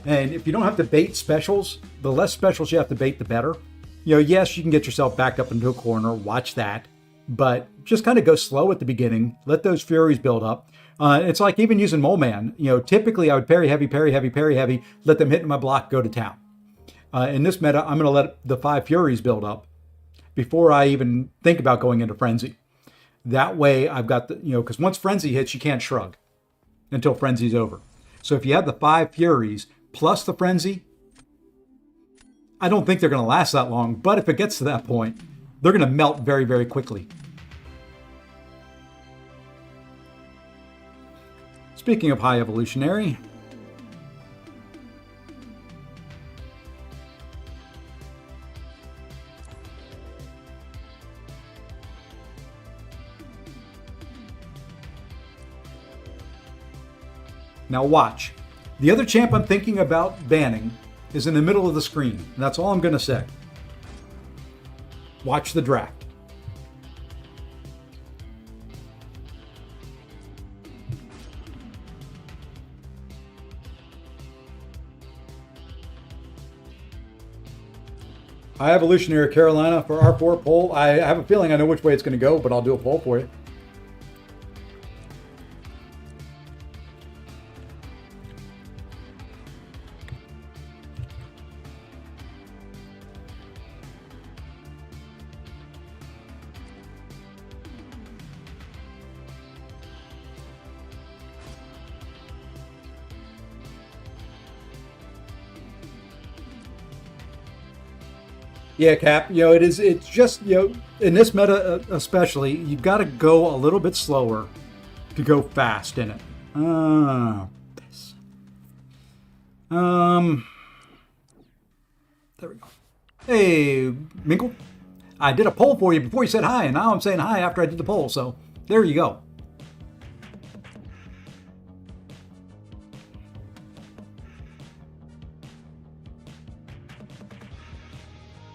And if you don't have to bait specials, the less specials you have to bait, the better. Yes, you can get yourself backed up into a corner, watch that, but just kind of go slow at the beginning. Let those furies build up. It's like even using Mole Man. Typically I would parry heavy, let them hit in my block, go to town. In this meta, I'm going to let the 5 furies build up before I even think about going into Frenzy. That way I've got because once Frenzy hits, you can't shrug until Frenzy's over. So if you have the 5 furies plus the Frenzy, I don't think they're going to last that long, but if it gets to that point, they're going to melt very, very quickly. Speaking of high evolutionary, now watch. The other champ I'm thinking about banning is in the middle of the screen. And that's all I'm going to say. Watch the draft. High Evolutionary Carolina for R4 poll. I have a feeling I know which way it's going to go, but I'll do a poll for you. Yeah, Cap. It's just, in this meta especially, you've got to go a little bit slower to go fast in it. This. There we go. Hey, Minkle. I did a poll for you before you said hi, and now I'm saying hi after I did the poll, so there you go.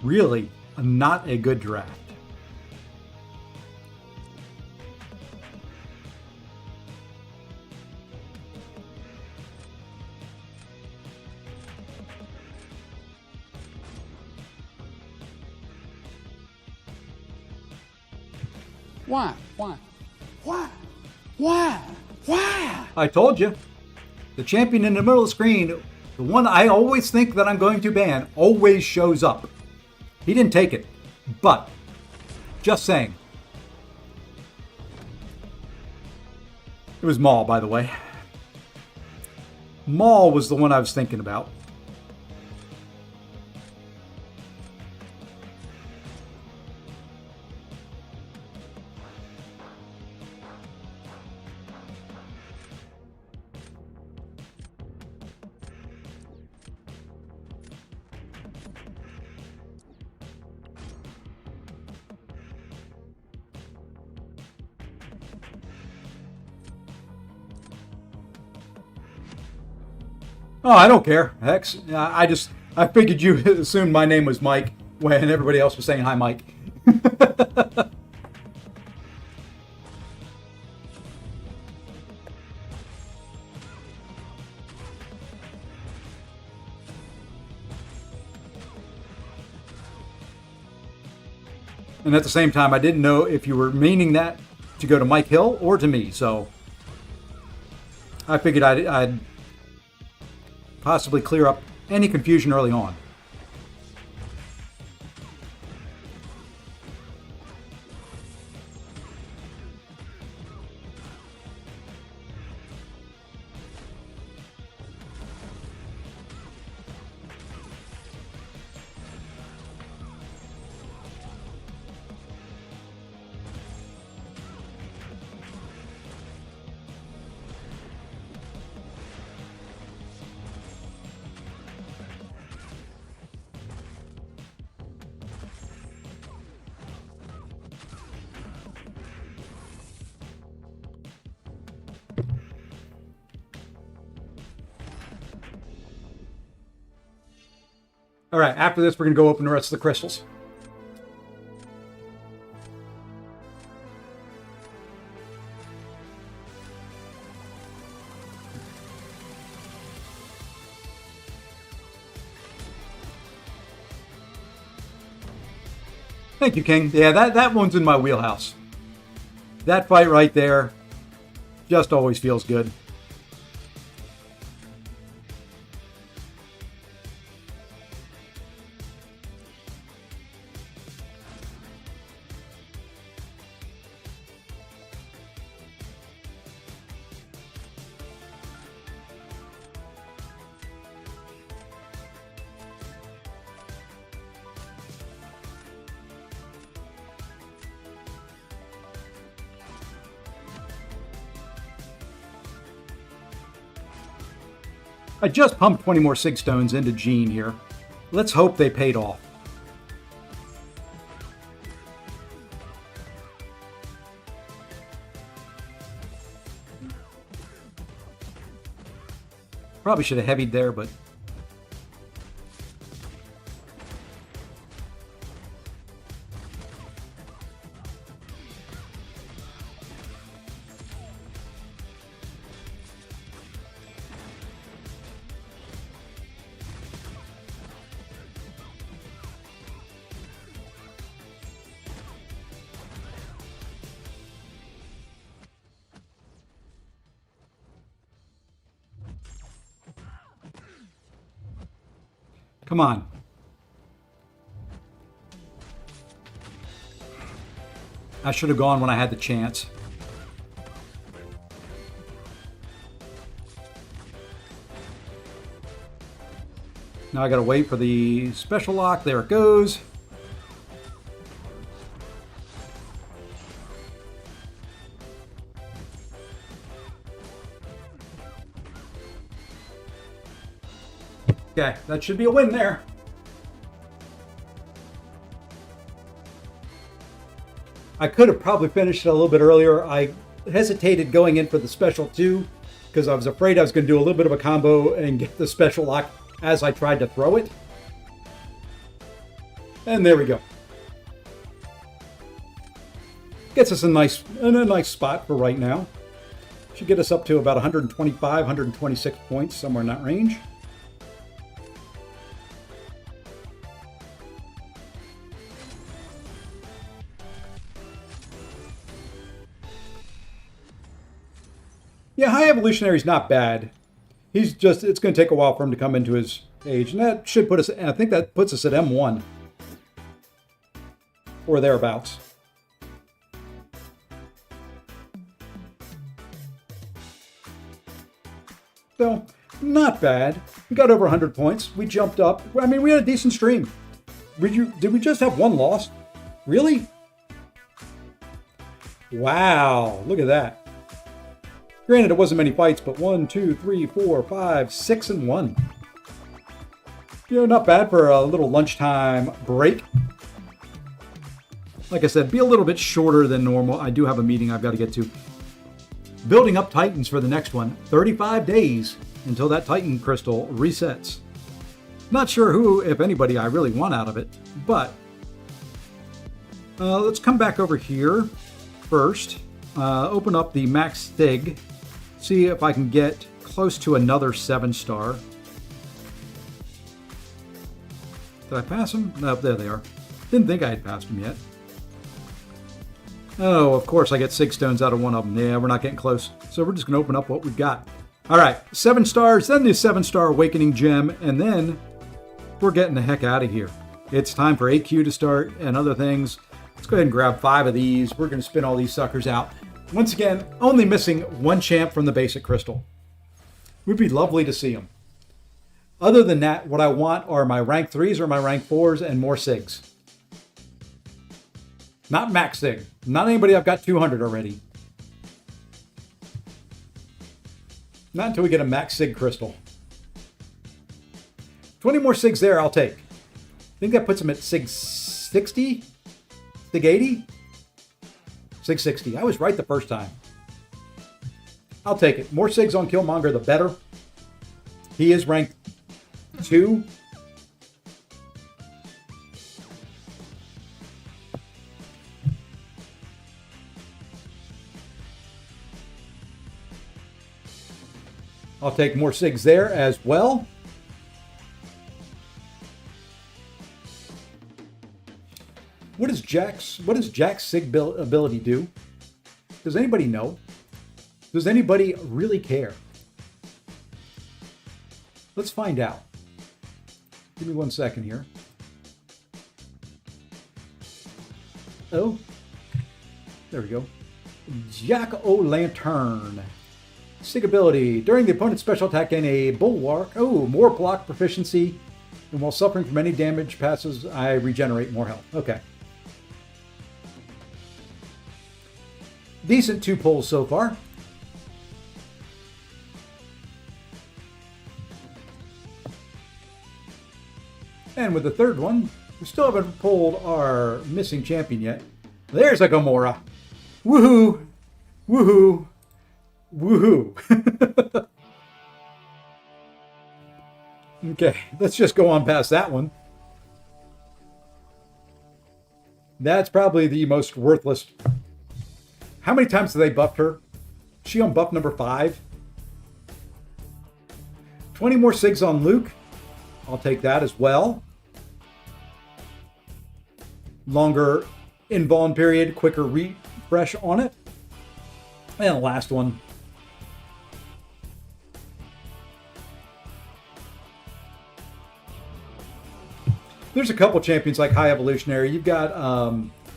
Really, not a good draft. Why? I told you. The champion in the middle of the screen, the one I always think that I'm going to ban, always shows up. He didn't take it, but just saying. It was Maul, by the way. Maul was the one I was thinking about. Oh, I don't care. Hex. I figured you assumed my name was Mike when everybody else was saying hi, Mike. And at the same time, I didn't know if you were meaning that to go to Mike Hill or to me, so I figured I'd possibly clear up any confusion early on. All right, after this, we're going to go open the rest of the crystals. Thank you, King. Yeah, that one's in my wheelhouse. That fight right there just always feels good. I just pumped 20 more Sig Stones into Gene here. Let's hope they paid off. Probably should have heavied there, but Come on. I should have gone when I had the chance. Now I gotta wait for the special lock. There it goes. Okay, that should be a win there. I could have probably finished it a little bit earlier. I hesitated going in for the special 2 because I was afraid I was going to do a little bit of a combo and get the special lock as I tried to throw it. And there we go. Gets us in a nice spot for right now. Should get us up to about 125, 126 points, somewhere in that range. Yeah, High Evolutionary's not bad. He's just, it's going to take a while for him to come into his age. And that should put us, I think that puts us at M1. Or thereabouts. So, not bad. We got over 100 points. We jumped up. I mean, we had a decent stream. Did we just have one loss? Really? Wow, look at that. Granted, it wasn't many fights, but 1, 2, 3, 4, 5, 6, and 1. You know, not bad for a little lunchtime break. Like I said, be a little bit shorter than normal. I do have a meeting I've got to get to. Building up Titans for the next one. 35 days until that Titan crystal resets. Not sure who, if anybody, I really want out of it, but let's come back over here first. Open up the Max Stig. See if I can get close to another 7-star. Did I pass them? No, there they are. Didn't think I had passed them yet. Oh, of course I get 6 stones out of one of them. Yeah, we're not getting close. So we're just going to open up what we've got. All right, 7 stars, then the 7-star Awakening Gem, and then we're getting the heck out of here. It's time for AQ to start and other things. Let's go ahead and grab 5 of these. We're going to spin all these suckers out. Once again, only missing 1 champ from the basic crystal. Would be lovely to see him. Other than that, what I want are my rank 3s or my rank 4s and more SIGs. Not max SIG. Not anybody I've got 200 already. Not until we get a max SIG crystal. 20 more SIGs there, I'll take. I think that puts him at SIG 60? SIG 80? SIG 60. I was right the first time. I'll take it. More SIGs on Killmonger, the better. He is ranked 2. I'll take more SIGs there as well. What does Jack's SIG ability do? Does anybody know? Does anybody really care? Let's find out. Give me 1 second here. Oh, there we go. Jack-o'-lantern. SIG ability. During the opponent's special attack, gain a bulwark. Oh, more block proficiency. And while suffering from any damage passes, I regenerate more health. Okay. Decent 2 pulls so far. And with the third one, we still haven't pulled our missing champion yet. There's a Gamora. Woohoo! Woohoo! Woohoo! Okay, let's just go on past that one. That's probably the most worthless. How many times have they buffed her? Is she on buff number 5? 20 more SIGs on Luke. I'll take that as well. Longer invuln period, quicker refresh on it. And the last one. There's a couple champions like High Evolutionary. You've got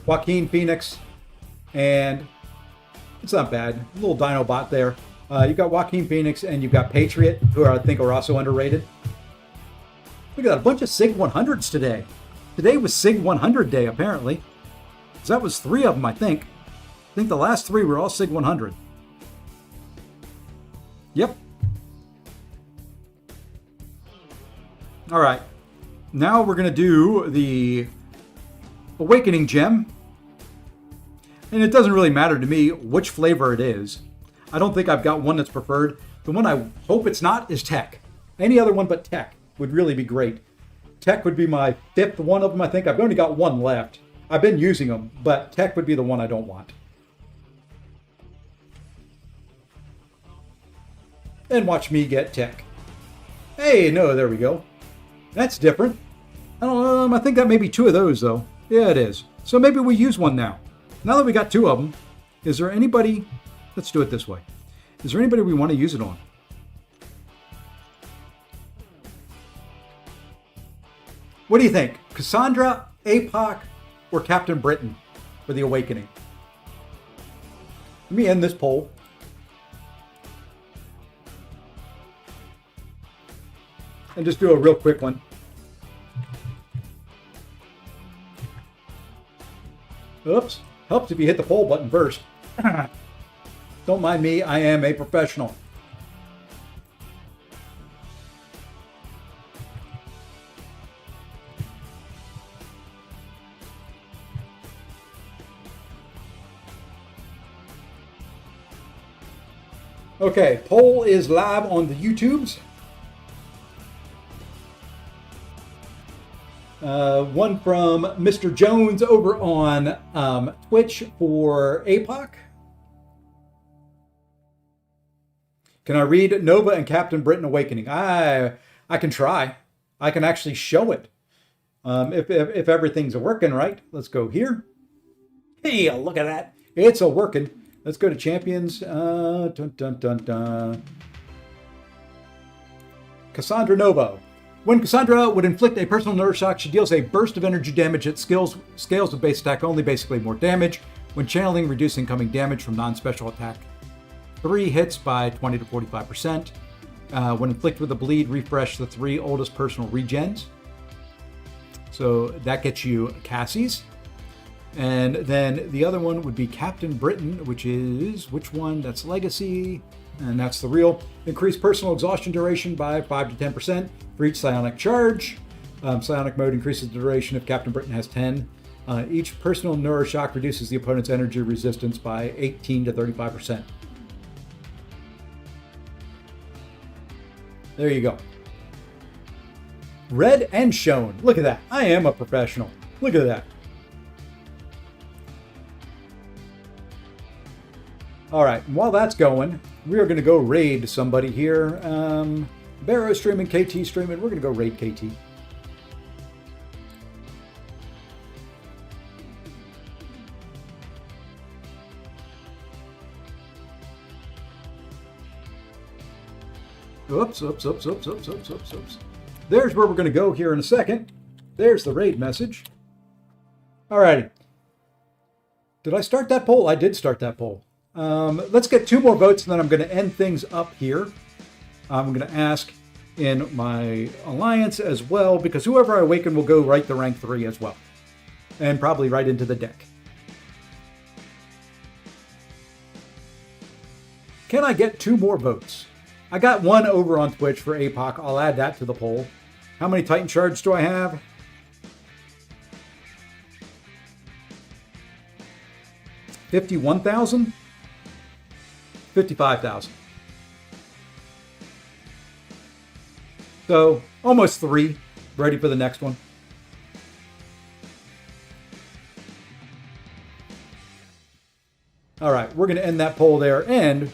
Joaquin Phoenix, and it's not bad. A little Dinobot there. You've got Joaquin Phoenix, and you've got Patriot, who I think are also underrated. Look at that, a bunch of SIG 100s today. Today was SIG 100 day, apparently. So that was 3 of them, I think. I think the last 3 were all SIG 100. Yep. All right. Now we're going to do the Awakening Gem. And it doesn't really matter to me which flavor it is. I don't think I've got one that's preferred. The one I hope it's not is Tech. Any other one but Tech would really be great. Tech would be my 5th one of them, I think. I've only got 1 left. I've been using them, but Tech would be the one I don't want. And watch me get Tech. Hey, no, there we go. That's different. I think that may be 2 of those, though. Yeah, it is. So maybe we use one now. Now that we got 2 of them, is there anybody... Let's do it this way. Is there anybody we want to use it on? What do you think? Cassandra, APOC, or Captain Britain for the Awakening? Let me end this poll. And just do a real quick one. Oops. Helps if you hit the poll button first. Don't mind me, I am a professional. Okay, poll is live on the YouTubes. One from Mr. Jones over on Twitch for APOC. Can I read Nova and Captain Britain Awakening? I can try. I can actually show it. If everything's working right. Let's go here. Hey, look at that. It's a working. Let's go to champions. Dun, dun, dun, dun. Cassandra Nova. When Cassandra would inflict a personal nerve shock, she deals a burst of energy damage that scales with base attack only, basically more damage. When channeling, reduce incoming damage from non-special attack 3 hits by 20 to 45%. When inflicted with a bleed, refresh the 3 oldest personal regens. So that gets you Cassie's. And then the other one would be Captain Britain, which is, which one? That's Legacy. And that's the real. Increase personal exhaustion duration by 5 to 10% for each psionic charge. Psionic mode increases the duration if Captain Britain has 10. Each personal neuroshock reduces the opponent's energy resistance by 18 to 35%. There you go. Read and shown. Look at that. I am a professional. Look at that. All right, and while that's going, we are going to go raid somebody here. Barrow streaming, KT streaming. We're going to go raid KT. Oops. There's where we're going to go here in a second. There's the raid message. All righty. Did I start that poll? I did start that poll. Let's get 2 more votes, and then I'm going to end things up here. I'm going to ask in my alliance as well, because whoever I awaken will go right to rank 3 as well. And probably right into the deck. Can I get 2 more votes? I got 1 over on Twitch for APOC. I'll add that to the poll. How many Titan Shards do I have? $51,000? 55,000. So almost 3. Ready for the next one. All right, we're going to end that poll there. And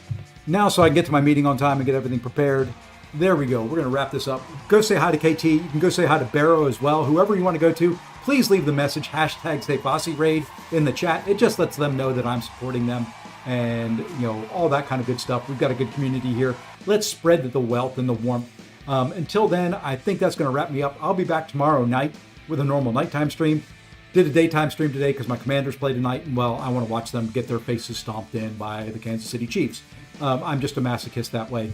now, so I can get to my meeting on time and get everything prepared. There we go. We're going to wrap this up. Go say hi to KT. You can go say hi to Barrow as well. Whoever you want to go to, please leave the message #StayFosseyRaid in the chat. It just lets them know that I'm supporting them. And, you know, all that kind of good stuff. We've got a good community here. Let's spread the wealth and the warmth. Until then, I think that's going to wrap me up. I'll be back tomorrow night with a normal nighttime stream. Did a daytime stream today because my Commanders play tonight, and well, I want to watch them get their faces stomped in by the Kansas City Chiefs. I'm just a masochist that way.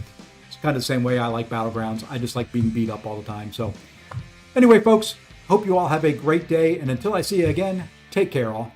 It's kind of the same way I like Battlegrounds. I just like being beat up all the time. So anyway, folks, hope you all have a great day, and until I see you again, take care all.